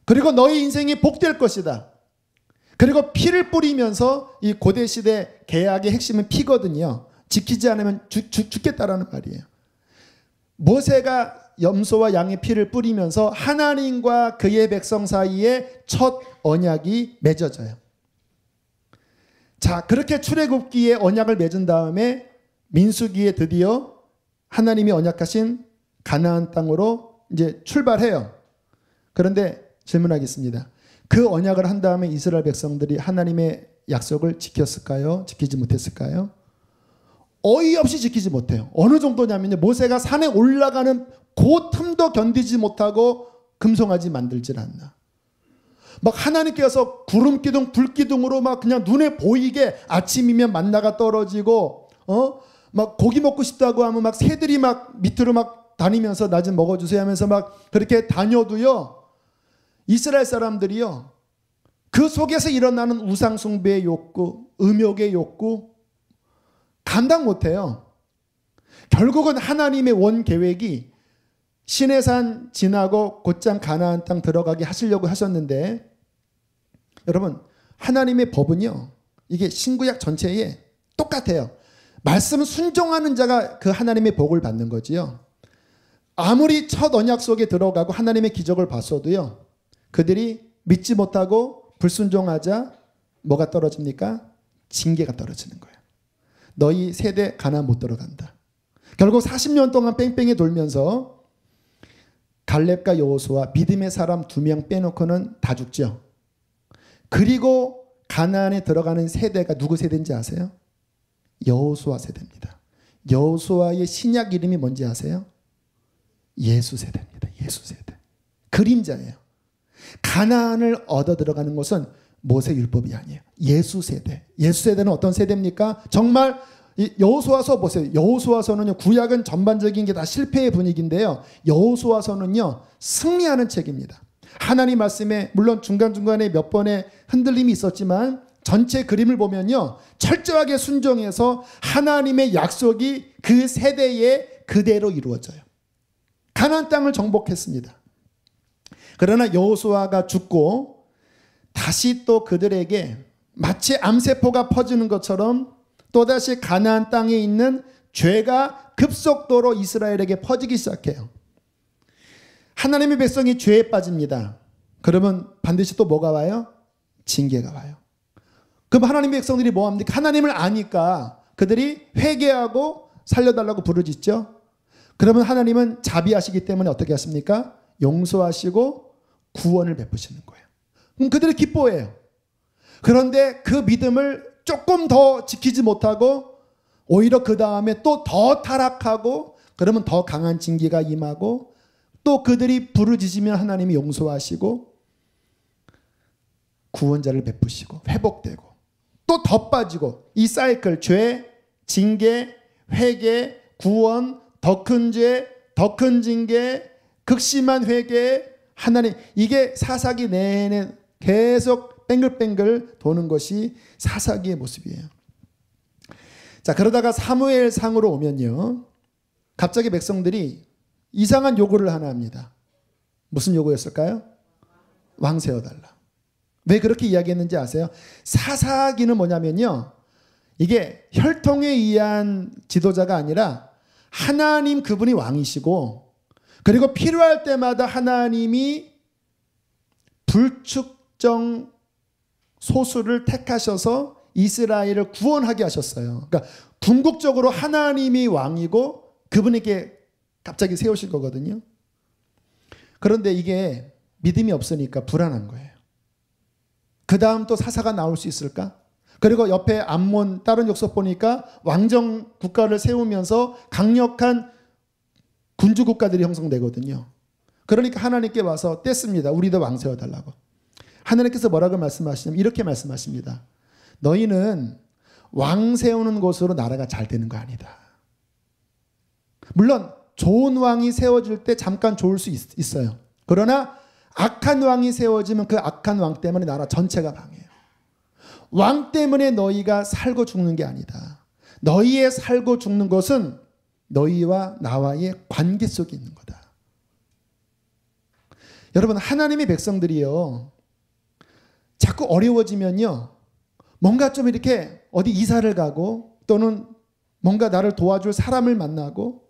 그리고 너희 인생이 복될 것이다. 그리고 피를 뿌리면서 이 고대시대 계약의 핵심은 피거든요. 지키지 않으면 죽겠다라는 말이에요. 모세가 염소와 양의 피를 뿌리면서 하나님과 그의 백성 사이에 첫 언약이 맺어져요. 자, 그렇게 출애굽기에 언약을 맺은 다음에 민수기에 드디어 하나님이 언약하신 가나안 땅으로 이제 출발해요. 그런데 질문하겠습니다. 그 언약을 한 다음에 이스라엘 백성들이 하나님의 약속을 지켰을까요? 지키지 못했을까요? 어이없이 지키지 못해요. 어느 정도냐면요, 모세가 산에 올라가는 그 틈도 견디지 못하고 금송아지 만들질 않나. 막 하나님께서 구름기둥 불기둥으로 막 그냥 눈에 보이게 아침이면 만나가 떨어지고 막 고기 먹고 싶다고 하면 막 새들이 막 밑으로 막 다니면서 나 좀 먹어주세요 하면서 막 그렇게 다녀도요, 이스라엘 사람들이요, 그 속에서 일어나는 우상숭배의 욕구, 음욕의 욕구 감당 못해요. 결국은 하나님의 원 계획이 시내산 지나고 곧장 가나안 땅 들어가게 하시려고 하셨는데, 여러분, 하나님의 법은요, 이게 신구약 전체에 똑같아요. 말씀 순종하는 자가 그 하나님의 복을 받는 거지요. 아무리 첫 언약 속에 들어가고 하나님의 기적을 봤어도요, 그들이 믿지 못하고 불순종하자 뭐가 떨어집니까? 징계가 떨어지는 거예요. 너희 세대 가나안 못 들어간다. 결국 40년 동안 뺑뺑이 돌면서 갈렙과 여호수아 믿음의 사람 2명 빼놓고는 다 죽죠. 그리고 가나안에 들어가는 세대가 누구 세대인지 아세요? 여호수아 세대입니다. 여호수아의 신약 이름이 뭔지 아세요? 예수 세대입니다. 예수 세대. 그림자예요. 가나안을 얻어 들어가는 것은 모세 율법이 아니에요. 예수 세대. 예수 세대는 어떤 세대입니까? 정말 여호수아서 보세요. 여호수아서는요, 구약은 전반적인 게 다 실패의 분위기인데요, 여호수아서는요 승리하는 책입니다. 하나님 말씀에 물론 중간중간에 몇 번의 흔들림이 있었지만 전체 그림을 보면요, 철저하게 순종해서 하나님의 약속이 그 세대에 그대로 이루어져요. 가나안 땅을 정복했습니다. 그러나 여호수아가 죽고 다시 또 그들에게 마치 암세포가 퍼지는 것처럼 또다시 가나안 땅에 있는 죄가 급속도로 이스라엘에게 퍼지기 시작해요. 하나님의 백성이 죄에 빠집니다. 그러면 반드시 또 뭐가 와요? 징계가 와요. 그럼 하나님의 백성들이 뭐합니까? 하나님을 아니까 그들이 회개하고 살려달라고 부르짖죠. 그러면 하나님은 자비하시기 때문에 어떻게 하십니까? 용서하시고 구원을 베푸시는 거예요. 그럼 그들이 기뻐해요. 그런데 그 믿음을 조금 더 지키지 못하고 오히려 그 다음에 또 더 타락하고 그러면 더 강한 징계가 임하고 또 그들이 부르짖으면 하나님이 용서하시고 구원자를 베푸시고 회복되고 또 더 빠지고 이 사이클 죄, 징계, 회개, 구원, 더 큰 죄, 더 큰 징계, 극심한 회개 하나님 이게 사사기 내내 계속 뱅글뱅글 도는 것이 사사기의 모습이에요. 자, 그러다가 사무엘 상으로 오면요. 갑자기 백성들이 이상한 요구를 하나 합니다. 무슨 요구였을까요? 왕 세워달라. 왜 그렇게 이야기했는지 아세요? 사사기는 뭐냐면요. 이게 혈통에 의한 지도자가 아니라 하나님 그분이 왕이시고 그리고 필요할 때마다 하나님이 불축정 소수를 택하셔서 이스라엘을 구원하게 하셨어요. 그러니까 궁극적으로 하나님이 왕이고 그분에게 갑자기 세우실 거거든요. 그런데 이게 믿음이 없으니까 불안한 거예요. 그 다음 또 사사가 나올 수 있을까? 그리고 옆에 암몬 다른 족속 보니까 왕정 국가를 세우면서 강력한 군주 국가들이 형성되거든요. 그러니까 하나님께 와서 뗐습니다. 우리도 왕 세워달라고. 하나님께서 뭐라고 말씀하시냐면 이렇게 말씀하십니다. 너희는 왕 세우는 것으로 나라가 잘 되는 거 아니다. 물론 좋은 왕이 세워질 때 잠깐 좋을 수 있어요. 그러나 악한 왕이 세워지면 그 악한 왕 때문에 나라 전체가 망해요. 왕 때문에 너희가 살고 죽는 게 아니다. 너희의 살고 죽는 것은 너희와 나와의 관계 속에 있는 거다. 여러분 하나님의 백성들이요. 자꾸 어려워지면요. 뭔가 좀 이렇게 어디 이사를 가고 또는 뭔가 나를 도와줄 사람을 만나고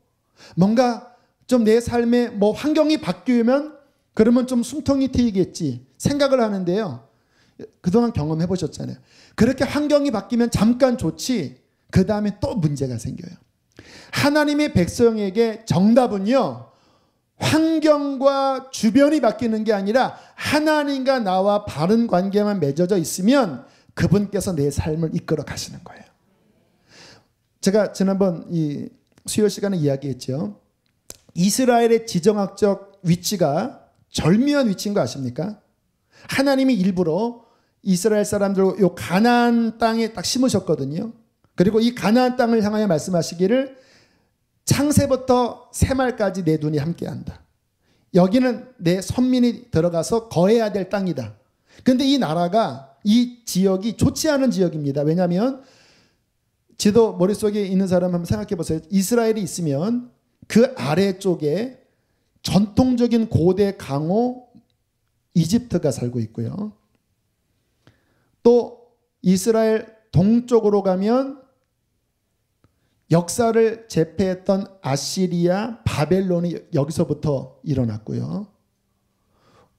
뭔가 좀 내 삶에 뭐 환경이 바뀌면 그러면 좀 숨통이 트이겠지 생각을 하는데요. 그동안 경험해 보셨잖아요. 그렇게 환경이 바뀌면 잠깐 좋지 그 다음에 또 문제가 생겨요. 하나님의 백성에게 정답은요. 환경과 주변이 바뀌는 게 아니라 하나님과 나와 바른 관계만 맺어져 있으면 그분께서 내 삶을 이끌어 가시는 거예요. 제가 지난번 이 수요 시간에 이야기했죠. 이스라엘의 지정학적 위치가 절묘한 위치인 거 아십니까? 하나님이 일부러 이스라엘 사람들 요 가나안 땅에 딱 심으셨거든요. 그리고 이 가나안 땅을 향하여 말씀하시기를 창세부터 새말까지 내 눈이 함께한다. 여기는 내 선민이 들어가서 거해야 될 땅이다. 그런데 이 나라가 이 지역이 좋지 않은 지역입니다. 왜냐하면 지도 머릿속에 있는 사람 한번 생각해 보세요. 이스라엘이 있으면 그 아래쪽에 전통적인 고대 강호 이집트가 살고 있고요. 또 이스라엘 동쪽으로 가면 역사를 제패했던 아시리아, 바벨론이 여기서부터 일어났고요.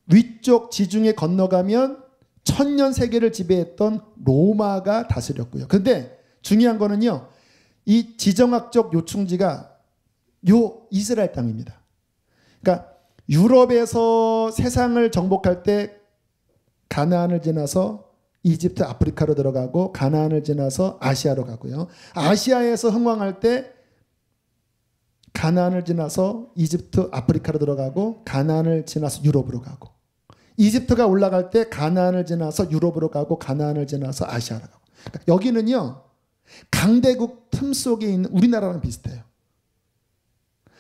위쪽 지중해 건너가면 천년 세계를 지배했던 로마가 다스렸고요. 그런데 중요한 거는요. 이 지정학적 요충지가 요 이스라엘 땅입니다. 그러니까 유럽에서 세상을 정복할 때 가나안을 지나서 이집트 아프리카로 들어가고 가나안을 지나서 아시아로 가고요. 아시아에서 흥왕할 때 가나안을 지나서 이집트 아프리카로 들어가고 가나안을 지나서 유럽으로 가고 이집트가 올라갈 때 가나안을 지나서 유럽으로 가고 가나안을 지나서 아시아로 가고 그러니까 여기는요. 강대국 틈 속에 있는 우리나라랑 비슷해요.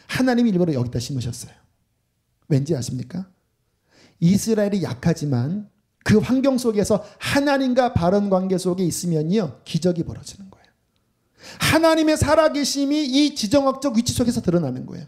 하나님이 일부러 여기다 심으셨어요. 왠지 아십니까? 이스라엘이 약하지만 그 환경 속에서 하나님과 바른 관계 속에 있으면요. 기적이 벌어지는 거예요. 하나님의 살아계심이 이 지정학적 위치 속에서 드러나는 거예요.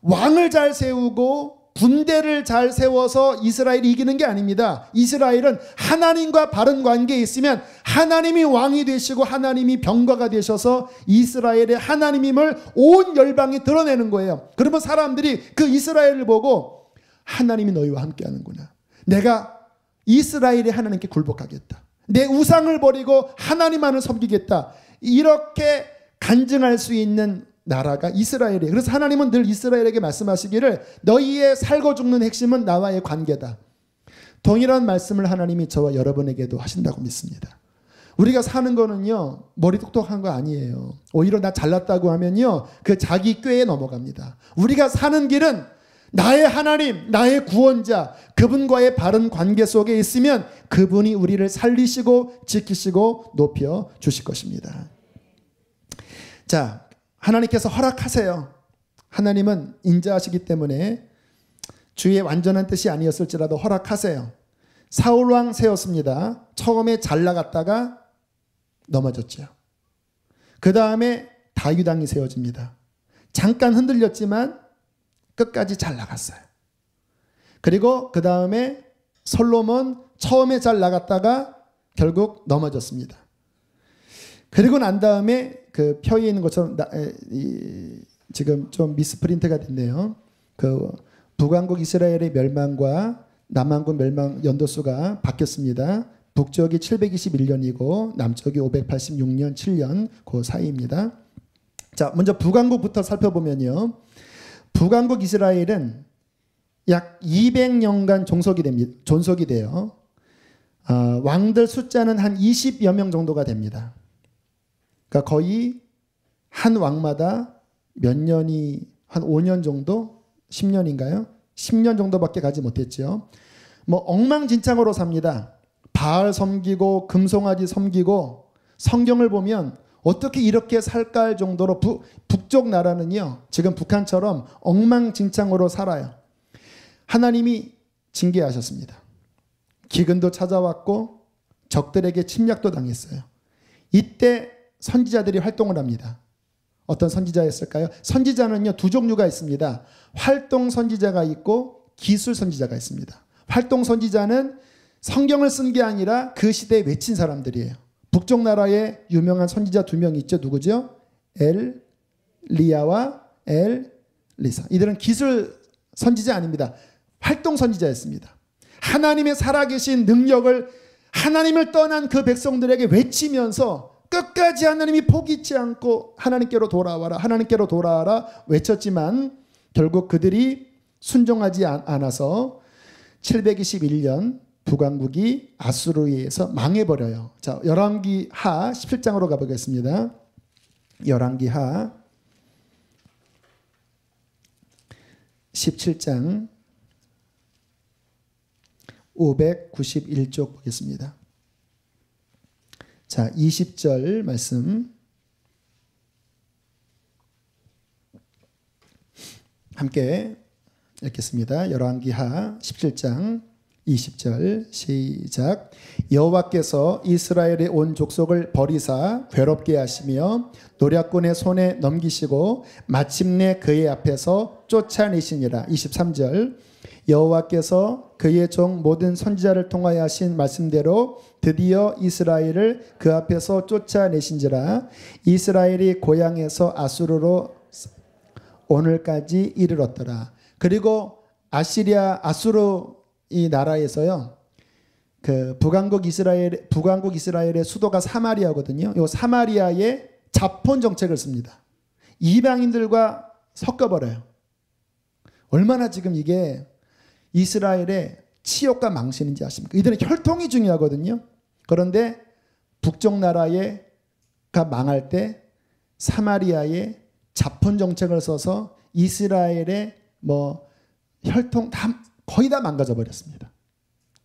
왕을 잘 세우고 군대를 잘 세워서 이스라엘이 이기는 게 아닙니다. 이스라엘은 하나님과 바른 관계에 있으면 하나님이 왕이 되시고 하나님이 병거가 되셔서 이스라엘의 하나님임을 온 열방이 드러내는 거예요. 그러면 사람들이 그 이스라엘을 보고 하나님이 너희와 함께 하는구나. 내가 이스라엘의 하나님께 굴복하겠다. 내 우상을 버리고 하나님만을 섬기겠다. 이렇게 간증할 수 있는 나라가 이스라엘이에요. 그래서 하나님은 늘 이스라엘에게 말씀하시기를 너희의 살고 죽는 핵심은 나와의 관계다. 동일한 말씀을 하나님이 저와 여러분에게도 하신다고 믿습니다. 우리가 사는 거는요, 머리 똑똑한 거 아니에요. 오히려 나 잘났다고 하면요, 그 자기 꾀에 넘어갑니다. 우리가 사는 길은 나의 하나님, 나의 구원자, 그분과의 바른 관계 속에 있으면 그분이 우리를 살리시고 지키시고 높여 주실 것입니다. 자, 하나님께서 허락하세요. 하나님은 인자하시기 때문에 주의 완전한 뜻이 아니었을지라도 허락하세요. 사울왕 세웠습니다. 처음에 잘 나갔다가 넘어졌죠. 그 다음에 다윗왕이 세워집니다. 잠깐 흔들렸지만 끝까지 잘 나갔어요. 그리고 그 다음에 솔로몬 처음에 잘 나갔다가 결국 넘어졌습니다. 그리고 난 다음에 그 표에 있는 것처럼 지금 좀 미스프린트가 됐네요. 그 북왕국 이스라엘의 멸망과 남왕국 멸망 연도수가 바뀌었습니다. 북쪽이 721년이고 남쪽이 586년 7년 그 사이입니다. 자, 먼저 북왕국부터 살펴보면요. 북왕국 이스라엘은 약 200년간 존속이 돼요. 왕들 숫자는 한 20여 명 정도가 됩니다. 그러니까 거의 한 왕마다 몇 년이 한 5년 정도? 10년인가요? 10년 정도밖에 가지 못했죠. 뭐 엉망진창으로 삽니다. 바알 섬기고 금송아지 섬기고 성경을 보면 어떻게 이렇게 살까 할 정도로 북쪽 나라는요. 지금 북한처럼 엉망진창으로 살아요. 하나님이 징계하셨습니다. 기근도 찾아왔고 적들에게 침략도 당했어요. 이때 선지자들이 활동을 합니다. 어떤 선지자였을까요? 선지자는요, 두 종류가 있습니다. 활동 선지자가 있고 기술 선지자가 있습니다. 활동 선지자는 성경을 쓴 게 아니라 그 시대에 외친 사람들이에요. 북쪽 나라에 유명한 선지자 두 명 있죠. 누구죠? 엘리야와 엘리사. 이들은 기술 선지자 아닙니다. 활동 선지자였습니다. 하나님의 살아계신 능력을 하나님을 떠난 그 백성들에게 외치면서 끝까지 하나님이 포기치 않고 하나님께로 돌아와라, 하나님께로 돌아와라 외쳤지만 결국 그들이 순종하지 않아서 721년 북왕국이 아수르에 의해서 망해버려요. 자, 열왕기하 17장으로 가보겠습니다. 열왕기하 17장 591쪽 보겠습니다. 자, 20절 말씀 함께 읽겠습니다. 열왕기하 17장 20절 시작. 여호와께서 이스라엘의 온 족속을 버리사 괴롭게 하시며 노략군의 손에 넘기시고 마침내 그의 앞에서 쫓아내시니라. 23절. 여호와께서 그의 종 모든 선지자를 통하여 하신 말씀대로 드디어 이스라엘을 그 앞에서 쫓아내신지라. 이스라엘이 고향에서 아수르로 오늘까지 이르렀더라. 그리고 아수르 이 나라에서요, 그 북왕국 이스라엘의 수도가 사마리아거든요. 이 사마리아에 자폰 정책을 씁니다. 이방인들과 섞어버려요. 얼마나 지금 이게 이스라엘의 치욕과 망신인지 아십니까? 이들은 혈통이 중요하거든요. 그런데 북쪽 나라가 망할 때 사마리아에 자폰 정책을 써서 이스라엘의 혈통 거의 다 망가져 버렸습니다.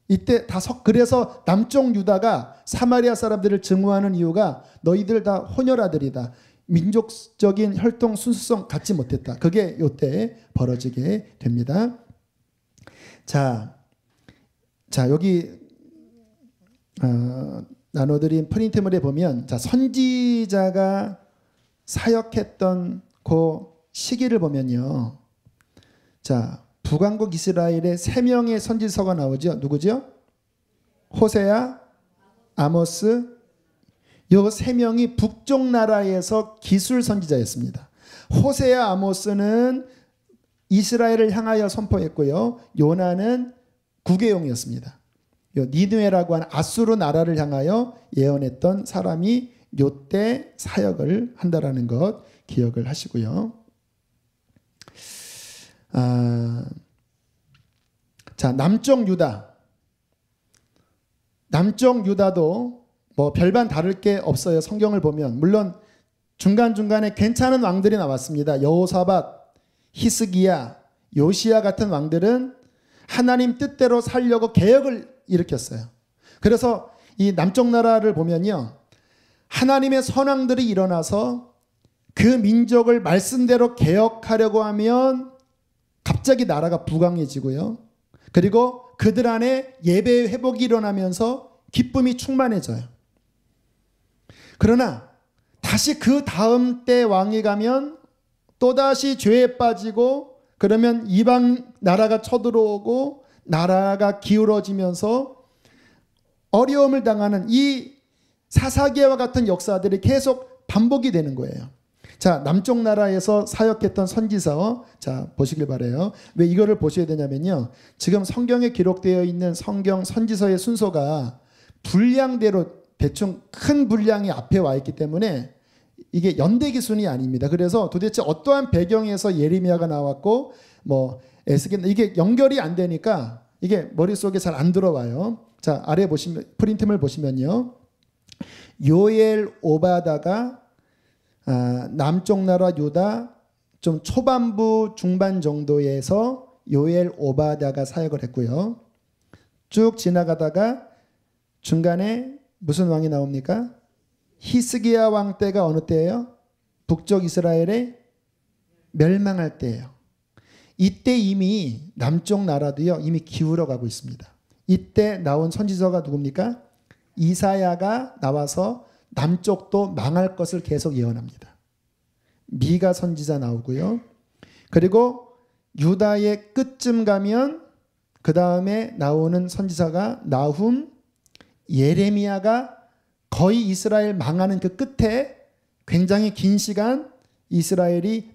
이때 그래서 남쪽 유다가 사마리아 사람들을 증오하는 이유가 너희들 다 혼혈아들이다. 민족적인 혈통 순수성 갖지 못했다. 그게 이때 벌어지게 됩니다. 자 여기 나눠드린 프린트물에 보면 선지자가 사역했던 그 시기를 보면요. 북왕국 이스라엘에 3명의 선지서가 나오죠. 누구죠? 호세아, 아모스. 이 3명이 북쪽 나라에서 기술 선지자였습니다. 호세아, 아모스는 이스라엘을 향하여 선포했고요. 요나는 구개용이었습니다. 요 니느웨라고 하는 아수르 나라를 향하여 예언했던 사람이 요때 사역을 한다라는 것 기억을 하시고요. 자, 남쪽 유다. 남쪽 유다도 뭐 별반 다를 게 없어요. 성경을 보면. 물론 중간중간에 괜찮은 왕들이 나왔습니다. 여호사밧, 히스기야, 요시야 같은 왕들은 하나님 뜻대로 살려고 개혁을 일으켰어요. 그래서 이 남쪽 나라를 보면요, 하나님의 선왕들이 일어나서 그 민족을 말씀대로 개혁하려고 하면 갑자기 나라가 부강해지고요. 그리고 그들 안에 예배의 회복이 일어나면서 기쁨이 충만해져요. 그러나 다시 그 다음 때 왕이 가면 또다시 죄에 빠지고, 그러면 이방 나라가 쳐들어오고 나라가 기울어지면서 어려움을 당하는 이 사사기와 같은 역사들이 계속 반복이 되는 거예요. 자, 남쪽 나라에서 사역했던 선지서, 자, 보시길 바라요. 왜 이거를 보셔야 되냐면요, 지금 성경에 기록되어 있는 성경 선지서의 순서가 분량대로 대충 큰 분량이 앞에 와 있기 때문에 이게 연대 기순이 아닙니다. 그래서 도대체 어떠한 배경에서 예레미야가 나왔고 뭐 에스겔, 이게 연결이 안 되니까 이게 머릿속에 잘 안 들어와요. 자, 아래 보시면, 프린트물 보시면요, 요엘 오바다가 남쪽 나라 유다 좀 초반부 중반 정도에서 요엘 오바다가 사역을 했고요. 쭉 지나가다가 중간에 무슨 왕이 나옵니까? 히스기야 왕 때가 어느 때예요? 북쪽 이스라엘의 멸망할 때예요. 이때 이미 남쪽 나라도요, 이미 기울어 가고 있습니다. 이때 나온 선지서가 누굽니까? 이사야가 나와서 남쪽도 망할 것을 계속 예언합니다. 미가 선지자 나오고요. 그리고 유다의 끝쯤 가면 그 다음에 나오는 선지자가 나훔, 예레미야가 거의 이스라엘 망하는 그 끝에 굉장히 긴 시간 이스라엘이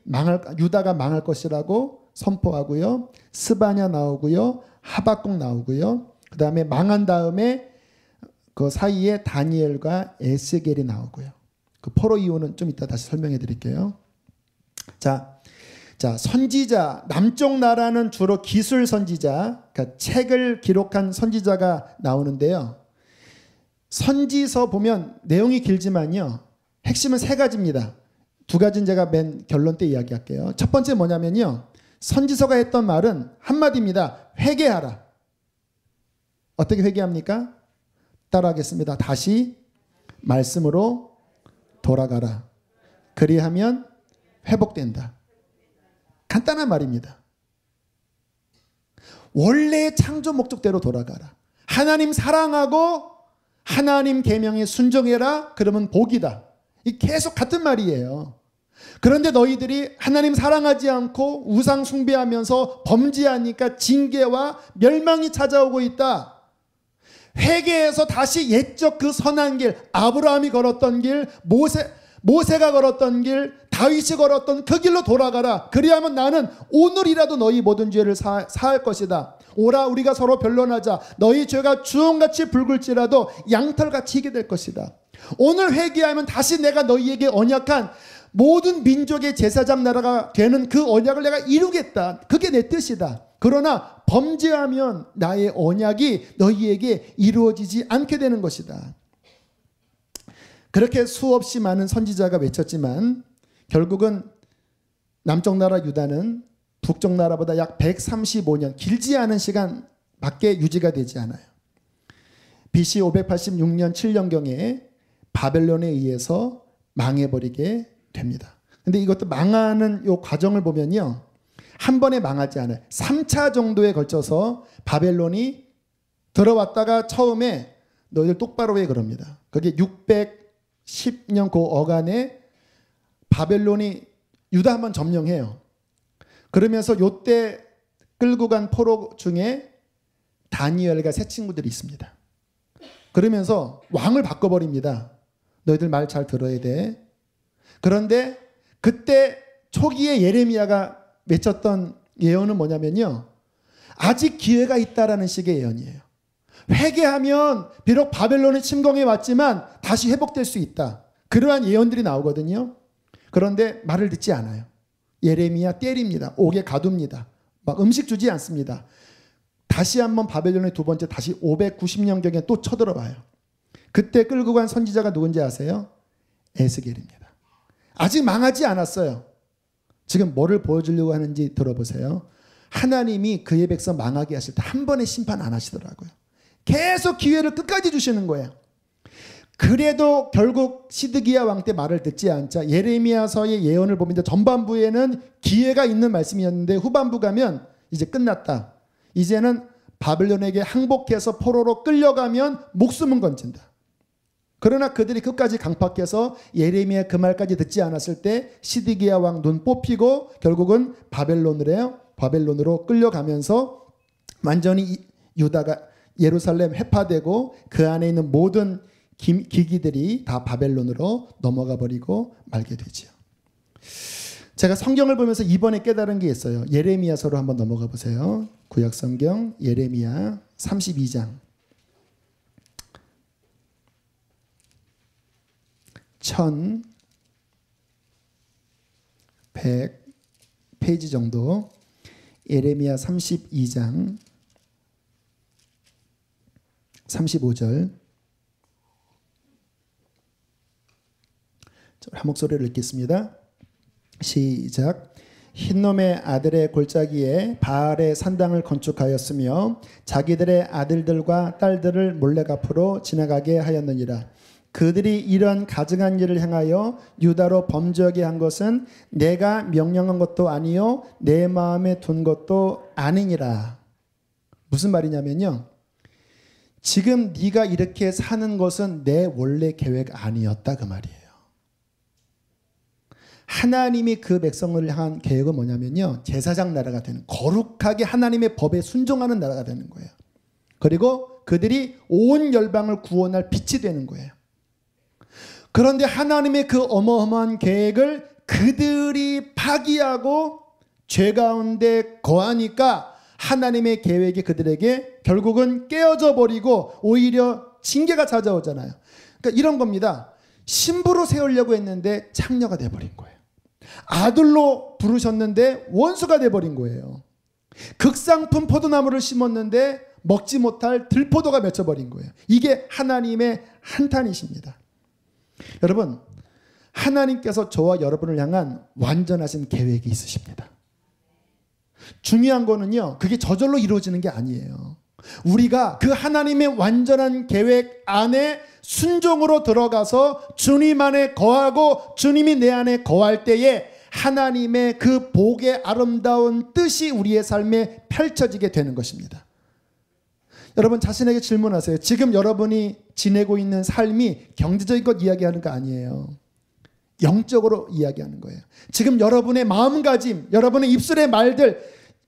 유다가 망할 것이라고 선포하고요. 스바냐 나오고요. 하박국 나오고요. 그 다음에 망한 다음에 그 사이에 다니엘과 에스겔이 나오고요. 그 포로 이유는 좀 이따 다시 설명해 드릴게요. 자, 선지자, 남쪽 나라는 주로 기술 선지자, 그러니까 책을 기록한 선지자가 나오는데요. 선지서 보면 내용이 길지만요, 핵심은 세 가지입니다. 두 가지는 제가 맨 결론 때 이야기할게요. 첫 번째 뭐냐면요, 선지서가 했던 말은 한마디입니다. 회개하라. 어떻게 회개합니까? 따라하겠습니다. 다시 말씀으로 돌아가라. 그리하면 회복된다. 간단한 말입니다. 원래의 창조 목적대로 돌아가라. 하나님 사랑하고 하나님 계명에 순종해라. 그러면 복이다. 이 계속 같은 말이에요. 그런데 너희들이 하나님 사랑하지 않고 우상 숭배하면서 범죄하니까 징계와 멸망이 찾아오고 있다. 회개해서 다시 옛적 그 선한 길, 아브라함이 걸었던 길, 모세가 걸었던 길, 다윗이 걸었던 그 길로 돌아가라. 그리하면 나는 오늘이라도 너희 모든 죄를 사할 것이다. 오라, 우리가 서로 변론하자. 너희 죄가 주홍같이 붉을지라도 양털같이 희게 될 것이다. 오늘 회개하면 다시 내가 너희에게 언약한 모든 민족의 제사장 나라가 되는 그 언약을 내가 이루겠다. 그게 내 뜻이다. 그러나 범죄하면 나의 언약이 너희에게 이루어지지 않게 되는 것이다. 그렇게 수없이 많은 선지자가 외쳤지만 결국은 남쪽 나라 유다는 북쪽 나라보다 약 135년, 길지 않은 시간밖에 유지가 되지 않아요. BC 586년 7년경에 바벨론에 의해서 망해버리게 됩니다. 근데 이것도 망하는 이 과정을 보면요, 한 번에 망하지 않아요. 3차 정도에 걸쳐서 바벨론이 들어왔다가 처음에 너희들 똑바로 해 그럽니다. 그게 610년 그 어간에 바벨론이 유다 한번 점령해요. 그러면서 요때 끌고 간 포로 중에 다니엘과 세 친구들이 있습니다. 그러면서 왕을 바꿔버립니다. 너희들 말 잘 들어야 돼. 그런데 그때 초기에 예레미야가 외쳤던 예언은 뭐냐면요, 아직 기회가 있다라는 식의 예언이에요. 회개하면 비록 바벨론의 침공에 왔지만 다시 회복될 수 있다. 그러한 예언들이 나오거든요. 그런데 말을 듣지 않아요. 예레미야 때립니다. 옥에 가둡니다. 막 음식 주지 않습니다. 다시 한번 바벨론의 두 번째 다시 590년경에 또 쳐들어와요. 그때 끌고 간 선지자가 누군지 아세요? 에스겔입니다. 아직 망하지 않았어요. 지금 뭐를 보여주려고 하는지 들어보세요. 하나님이 그의 백성 망하게 하실 때 한 번의 심판 안 하시더라고요. 계속 기회를 끝까지 주시는 거예요. 그래도 결국 시드기야 왕 때 말을 듣지 않자 예레미야서의 예언을 보면 전반부에는 기회가 있는 말씀이었는데 후반부 가면 이제 끝났다. 이제는 바벨론에게 항복해서 포로로 끌려가면 목숨은 건진다. 그러나 그들이 끝까지 강팍해서 예레미야 그 말까지 듣지 않았을 때 시드기야 왕 눈 뽑히고 결국은 바벨론으로 끌려가면서 완전히 유다가 예루살렘 해파되고 그 안에 있는 모든 기기들이 다 바벨론으로 넘어가 버리고 말게 되지요. 제가 성경을 보면서 이번에 깨달은 게 있어요. 예레미야서로 한번 넘어가 보세요. 구약 성경 예레미야 32장 1100페이지 정도 예레미야 32장 35절 한 목소리를 읽겠습니다. 시작. 흰놈의 아들의 골짜기에 바알의 산당을 건축하였으며 자기들의 아들들과 딸들을 몰래 앞으로 지나가게 하였느니라. 그들이 이런 가증한 일을 행하여 유다로 범죄하게 한 것은 내가 명령한 것도 아니요 내 마음에 둔 것도 아니니라. 무슨 말이냐면요. 지금 네가 이렇게 사는 것은 내 원래 계획 아니었다 그 말이에요. 하나님이 그 백성을 향한 계획은 뭐냐면요. 제사장 나라가 되는 거룩하게 하나님의 법에 순종하는 나라가 되는 거예요. 그리고 그들이 온 열방을 구원할 빛이 되는 거예요. 그런데 하나님의 그 어마어마한 계획을 그들이 파기하고 죄 가운데 거하니까 하나님의 계획이 그들에게 결국은 깨어져 버리고 오히려 징계가 찾아오잖아요. 그러니까 이런 겁니다. 신부로 세우려고 했는데 창녀가 돼버린 거예요. 아들로 부르셨는데 원수가 돼버린 거예요. 극상품 포도나무를 심었는데 먹지 못할 들포도가 맺혀버린 거예요. 이게 하나님의 한탄이십니다. 여러분, 하나님께서 저와 여러분을 향한 완전하신 계획이 있으십니다. 중요한 거는요, 그게 저절로 이루어지는 게 아니에요. 우리가 그 하나님의 완전한 계획 안에 순종으로 들어가서 주님 안에 거하고 주님이 내 안에 거할 때에 하나님의 그 복의 아름다운 뜻이 우리의 삶에 펼쳐지게 되는 것입니다. 여러분 자신에게 질문하세요. 지금 여러분이 지내고 있는 삶이 경제적인 것 이야기하는 거 아니에요. 영적으로 이야기하는 거예요. 지금 여러분의 마음가짐, 여러분의 입술의 말들,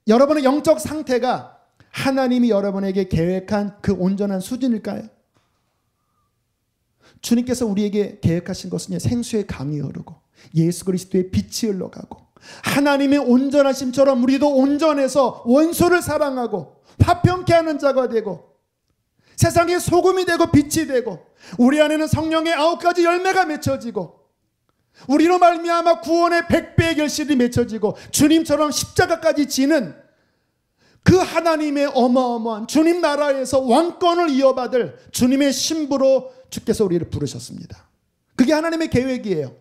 여러분의 영적 상태가 하나님이 여러분에게 계획한 그 온전한 수준일까요? 주님께서 우리에게 계획하신 것은 생수의 강이 흐르고 예수 그리스도의 빛이 흘러가고 하나님의 온전하심처럼 우리도 온전해서 원수를 사랑하고 화평케 하는 자가 되고 세상의 소금이 되고 빛이 되고 우리 안에는 성령의 9가지 열매가 맺혀지고 우리로 말미암아 구원의 100배의 결실이 맺혀지고 주님처럼 십자가까지 지는 그 하나님의 어마어마한 주님 나라에서 왕권을 이어받을 주님의 신부로 주께서 우리를 부르셨습니다. 그게 하나님의 계획이에요.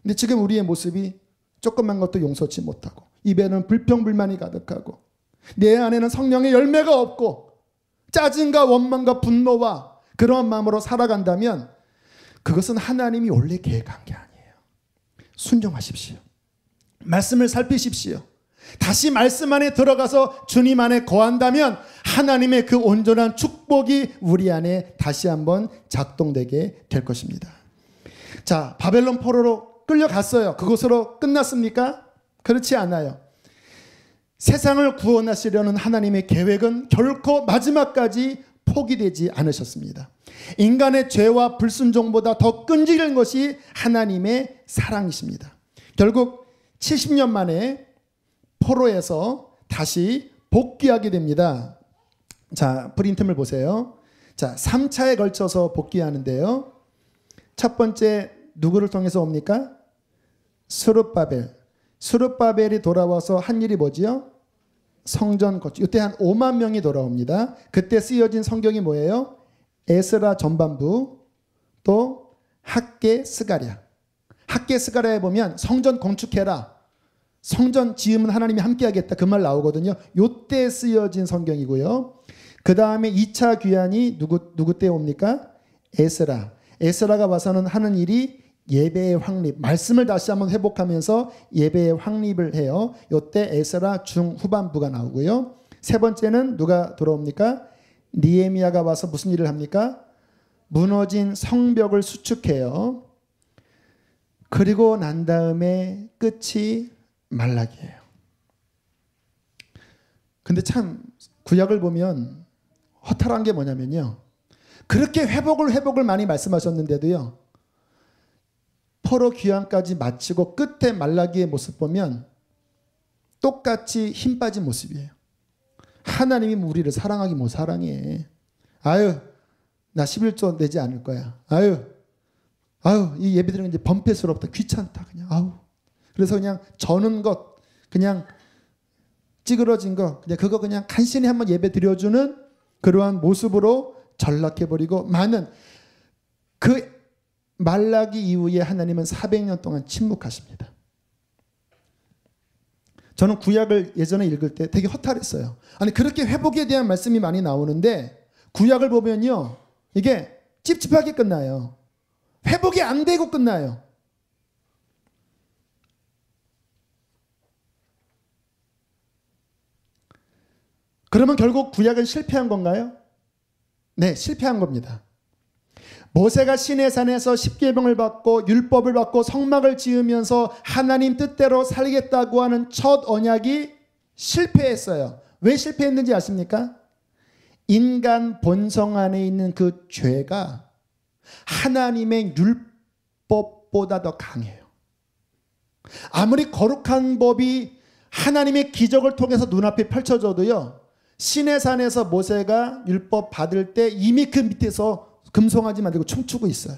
근데 지금 우리의 모습이 조그만 것도 용서치 못하고 입에는 불평불만이 가득하고 내 안에는 성령의 열매가 없고 짜증과 원망과 분노와 그런 마음으로 살아간다면 그것은 하나님이 원래 계획한 게 아니에요. 순종하십시오. 말씀을 살피십시오. 다시 말씀 안에 들어가서 주님 안에 거한다면 하나님의 그 온전한 축복이 우리 안에 다시 한번 작동되게 될 것입니다. 자, 바벨론 포로로 끌려갔어요. 그곳으로 끝났습니까? 그렇지 않아요. 세상을 구원하시려는 하나님의 계획은 결코 마지막까지 포기되지 않으셨습니다. 인간의 죄와 불순종보다 더 끈질긴 것이 하나님의 사랑이십니다. 결국 70년 만에 포로에서 다시 복귀하게 됩니다. 자, 프린트를 보세요. 자, 3차에 걸쳐서 복귀하는데요. 첫 번째 누구를 통해서 옵니까? 스룹바벨. 스룹바벨이 돌아와서 한 일이 뭐지요? 성전 건축. 이때 한 5만 명이 돌아옵니다. 그때 쓰여진 성경이 뭐예요? 에스라 전반부, 또 학개 스가랴. 학개 스가랴에 보면 성전 건축해라, 성전 지으면 하나님이 함께하겠다, 그 말 나오거든요. 요때 쓰여진 성경이고요. 그 다음에 2차 귀환이 누구 때 옵니까? 에스라. 에스라가 와서는 하는 일이 예배의 확립, 말씀을 다시 한번 회복하면서 예배의 확립을 해요. 요때 에스라 중후반부가 나오고요. 세 번째는 누가 돌아옵니까? 느헤미야가 와서 무슨 일을 합니까? 무너진 성벽을 수축해요. 그리고 난 다음에 끝이 말라기예요. 근데 참 구약을 보면 허탈한 게 뭐냐면요, 그렇게 회복을 많이 말씀하셨는데도요, 포로 귀환까지 마치고 끝에 말라기의 모습 보면 똑같이 힘 빠진 모습이에요. 하나님이 우리를 사랑하기 못 사랑해. 아유, 나 11조 내지 않을 거야. 아유, 이 예배 드리는 게 이제 번패스럽다, 귀찮다, 그냥 아우. 그래서 그냥 저는 것, 그냥 찌그러진 거, 그거 그냥 간신히 한번 예배 드려주는 그러한 모습으로 전락해버리고 많은, 그 말라기 이후에 하나님은 400년 동안 침묵하십니다. 저는 구약을 예전에 읽을 때 되게 허탈했어요. 아니, 그렇게 회복에 대한 말씀이 많이 나오는데 구약을 보면요, 이게 찝찝하게 끝나요. 회복이 안 되고 끝나요. 그러면 결국 구약은 실패한 건가요? 네, 실패한 겁니다. 모세가 시내산에서 십계명을 받고 율법을 받고 성막을 지으면서 하나님 뜻대로 살겠다고 하는 첫 언약이 실패했어요. 왜 실패했는지 아십니까? 인간 본성 안에 있는 그 죄가 하나님의 율법보다 더 강해요. 아무리 거룩한 법이 하나님의 기적을 통해서 눈앞에 펼쳐져도요, 시내산에서 모세가 율법 받을 때 이미 그 밑에서 금송아지 만들고 춤추고 있어요.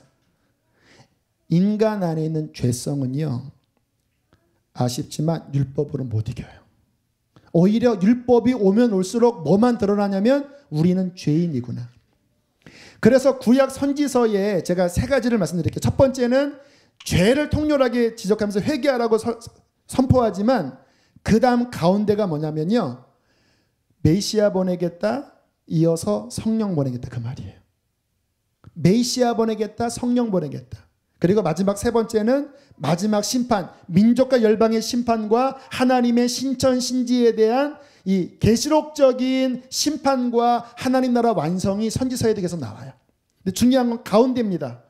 인간 안에 있는 죄성은요, 아쉽지만 율법으로 못 이겨요. 오히려 율법이 오면 올수록 뭐만 드러나냐면 우리는 죄인이구나. 그래서 구약 선지서에 제가 세 가지를 말씀드릴게요. 첫 번째는 죄를 통렬하게 지적하면서 회개하라고 선포하지만 그 다음 가운데가 뭐냐면요, 메시아 보내겠다, 이어서 성령 보내겠다, 그 말이에요. 메시아 보내겠다, 성령 보내겠다. 그리고 마지막 세 번째는 마지막 심판, 민족과 열방의 심판과 하나님의 신천신지에 대한 이 계시록적인 심판과 하나님 나라 완성이 선지서에 계속 나와요. 근데 중요한 건 가운데입니다.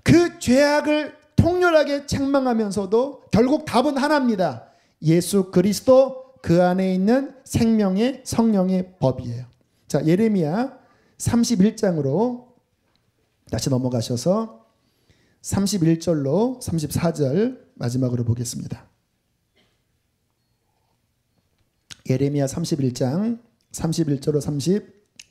그 죄악을 통렬하게 책망하면서도 결국 답은 하나입니다. 예수 그리스도, 그 안에 있는 생명의 성령의 법이에요. 자, 예레미야 31장으로 다시 넘어가셔서 31절로 34절 마지막으로 보겠습니다. 예레미야 31장 31절로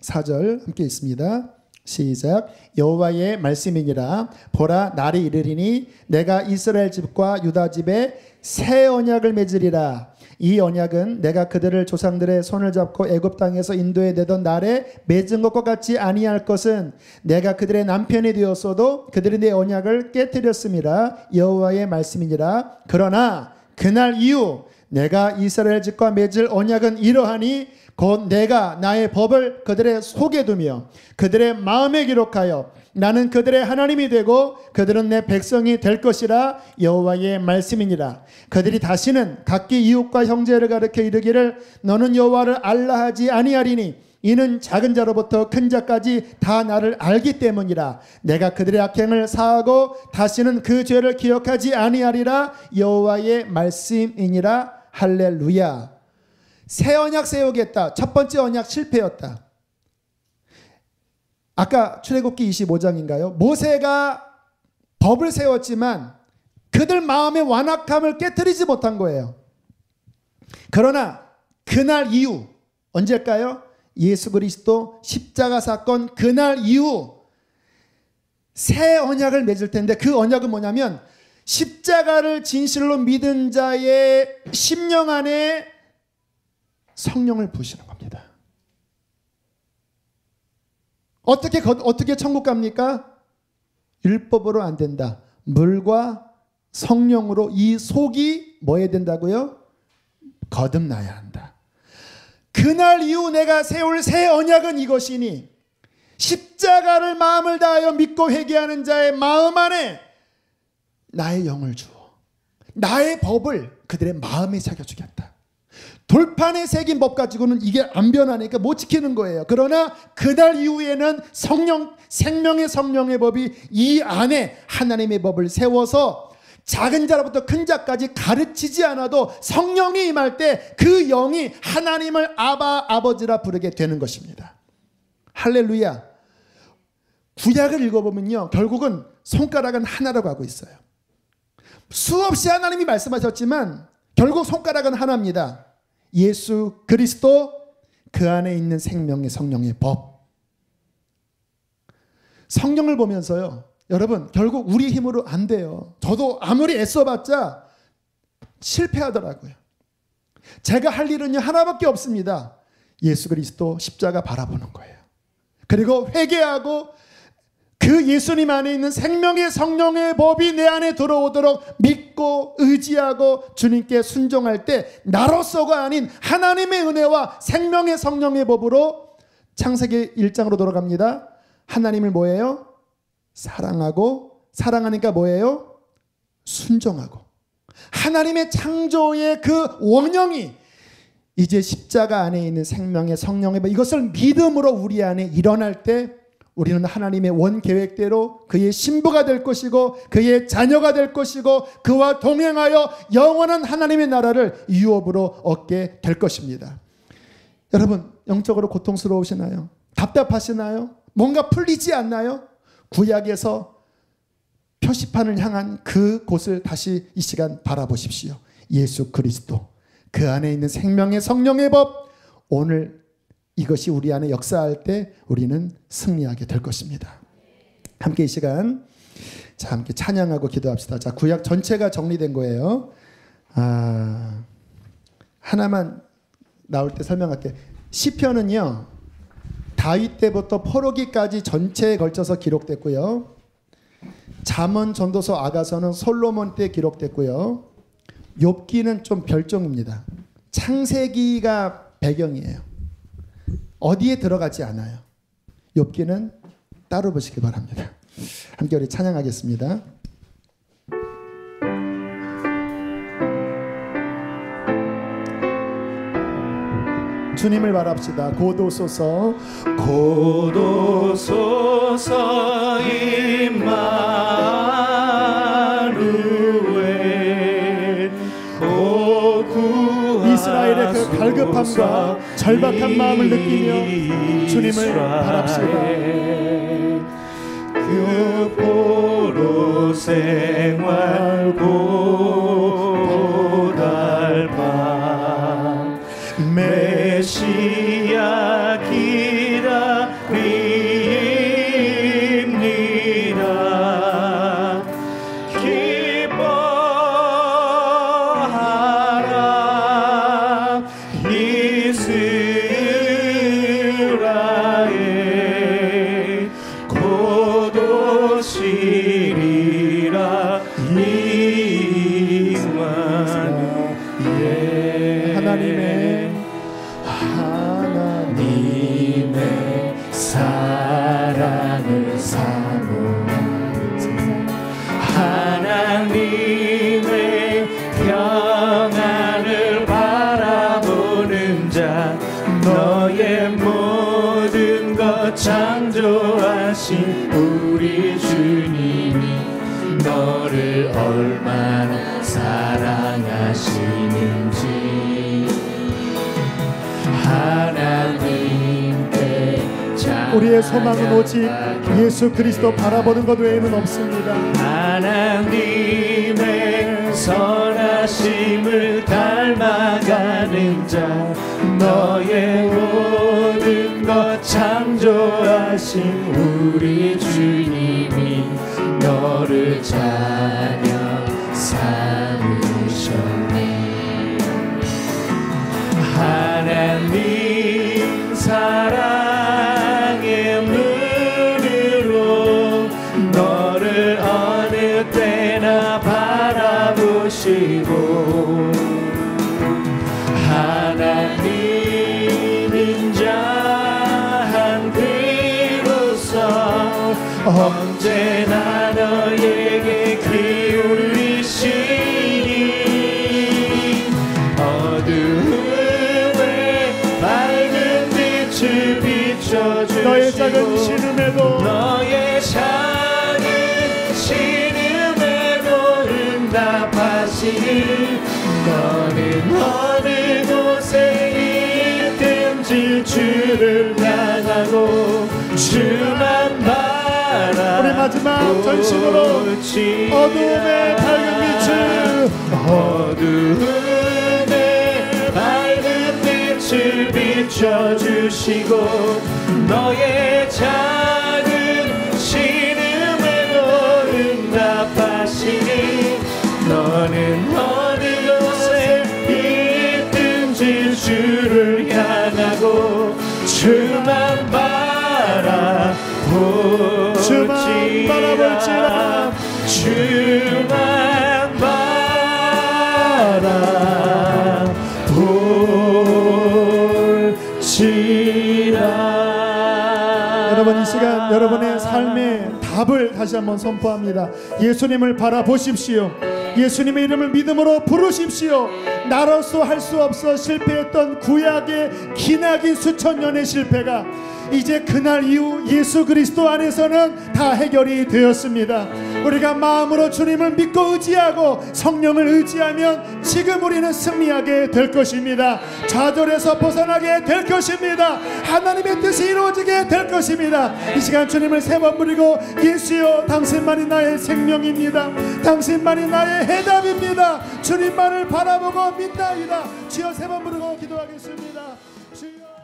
34절 함께 있습니다. 시작. 여호와의 말씀이니라. 보라, 날이 이르리니 내가 이스라엘 집과 유다 집에 새 언약을 맺으리라. 이 언약은 내가 그들을 조상들의 손을 잡고 애굽 땅에서 인도해 내던 날에 맺은 것과 같이 아니할 것은 내가 그들의 남편이 되었어도 그들이 내 언약을 깨뜨렸음이라. 여호와의 말씀이니라. 그러나 그날 이후 내가 이스라엘 집과 맺을 언약은 이러하니 곧 내가 나의 법을 그들의 속에 두며 그들의 마음에 기록하여 나는 그들의 하나님이 되고 그들은 내 백성이 될 것이라. 여호와의 말씀이니라. 그들이 다시는 각기 이웃과 형제를 가르쳐 이르기를 너는 여호와를 알라 하지 아니하리니 이는 작은 자로부터 큰 자까지 다 나를 알기 때문이라. 내가 그들의 악행을 사하고 다시는 그 죄를 기억하지 아니하리라. 여호와의 말씀이니라. 할렐루야. 새 언약 세우겠다. 첫 번째 언약 실패였다. 아까 출애굽기 25장인가요? 모세가 법을 세웠지만 그들 마음의 완악함을 깨뜨리지 못한 거예요. 그러나 그날 이후 언제일까요? 예수 그리스도 십자가 사건 그날 이후 새 언약을 맺을 텐데, 그 언약은 뭐냐면 십자가를 진실로 믿은 자의 심령 안에 성령을 부으시는 겁니다. 어떻게 천국 갑니까? 율법으로 안 된다. 물과 성령으로 이 속이 뭐 해야 된다고요? 거듭나야 한다. 그날 이후 내가 세울 새 언약은 이것이니, 십자가를 마음을 다하여 믿고 회개하는 자의 마음 안에 나의 영을 주어 나의 법을 그들의 마음에 새겨주겠다. 돌판에 새긴 법 가지고는 이게 안 변하니까 못 지키는 거예요. 그러나 그날 이후에는 생명의 성령의 법이 이 안에 하나님의 법을 세워서 작은 자로부터 큰 자까지 가르치지 않아도 성령이 임할 때 그 영이 하나님을 아버지라 부르게 되는 것입니다. 할렐루야. 구약을 읽어보면요, 결국은 손가락은 하나라고 하고 있어요. 수없이 하나님이 말씀하셨지만 결국 손가락은 하나입니다. 예수 그리스도, 그 안에 있는 생명의 성령의 법. 성령을 보면서요, 여러분, 결국 우리 힘으로 안 돼요. 저도 아무리 애써봤자 실패하더라고요. 제가 할 일은요 하나밖에 없습니다. 예수 그리스도 십자가 바라보는 거예요. 그리고 회개하고 그 예수님 안에 있는 생명의 성령의 법이 내 안에 들어오도록 믿고 의지하고 주님께 순종할 때, 나로서가 아닌 하나님의 은혜와 생명의 성령의 법으로 창세기 1장으로 돌아갑니다. 하나님을 뭐예요? 사랑하고, 사랑하니까 뭐예요? 순종하고. 하나님의 창조의 그 원형이 이제 십자가 안에 있는 생명의 성령의 법, 이것을 믿음으로 우리 안에 일어날 때 우리는 하나님의 원 계획대로 그의 신부가 될 것이고 그의 자녀가 될 것이고 그와 동행하여 영원한 하나님의 나라를 유업으로 얻게 될 것입니다. 여러분, 영적으로 고통스러우시나요? 답답하시나요? 뭔가 풀리지 않나요? 구약에서 표시판을 향한 그 곳을 다시 이 시간 바라보십시오. 예수 그리스도, 그 안에 있는 생명의 성령의 법, 오늘 이것이 우리 안에 역사할 때 우리는 승리하게 될 것입니다. 함께 이 시간 함께 찬양하고 기도합시다. 자, 구약 전체가 정리된 거예요. 하나만 나올 때 설명할게요. 시편은요, 다윗 때부터 포로기까지 전체에 걸쳐서 기록됐고요. 잠언, 전도서, 아가서는 솔로몬 때 기록됐고요. 욥기는 좀 별종입니다. 창세기가 배경이에요. 어디에 들어가지 않아요. 욥기는 따로 보시기 바랍니다. 함께 우리 찬양하겠습니다. 주님을 바랍시다. 고도소서, 고도소서 임마누엘. 이스라엘의 그 갈급함과 절박한 마음을 느끼며 주님을 바랍시다. 그 포로 생활 고달파 메시아 기다립니다. 기뻐하라 이스라엘, 곧 오시리라 임마누엘. 하나님의 사랑을 사모하는 하나님의 평안을 바라보는 자, 너의 모든 것 창조하신 우리 주님이 너를 얼마나 사랑하시는지 하나님께 우리의 소망은 오직 예수 그리스도 바라보는 것 외에는 없습니다. 하나님의 선하심을 닮아가는 자, 너의 모든 창조하신 우리 주님이 너를 자녀 삼으셨네. 하나님 사랑의 눈으로 너를 어느 때나 바라보시고 하나님 인자한 그로서 언제나 너에게 기울이시니 어두움에 밝은 빛을 비춰주시고 너의 작은 신음에도 너의 작은 신음에도 응답하시니 너는 어느 곳에 있든지 주를 향하고 주만 바라. 우리 마지막 전심으로 어두움의 밝은 빛을 어두움에 밝은 빛을 비춰주시고 너의 작은 신음에도 응답하시니 너는 어느 곳에 있든지 주를 향하고 주만 바라볼지라. 주만 바라볼지라. 여러분, 이 시간 여러분의 삶의 답을 다시 한번 선포합니다. 예수님을 바라보십시오. 예수님의 이름을 믿음으로 부르십시오. 나로서 할 수 없어 실패했던 구약의 기나긴 수천 년의 실패가 이제 그날 이후 예수 그리스도 안에서는 다 해결이 되었습니다. 우리가 마음으로 주님을 믿고 의지하고 성령을 의지하면 지금 우리는 승리하게 될 것입니다. 좌절에서 벗어나게 될 것입니다. 하나님의 뜻이 이루어지게 될 것입니다. 이 시간 주님을 세 번 부르고 예수여 당신만이 나의 생명입니다. 당신만이 나의 해답입니다. 주님만을 바라보고 믿나이다. 주여 세 번 부르고 기도하겠습니다. 주여.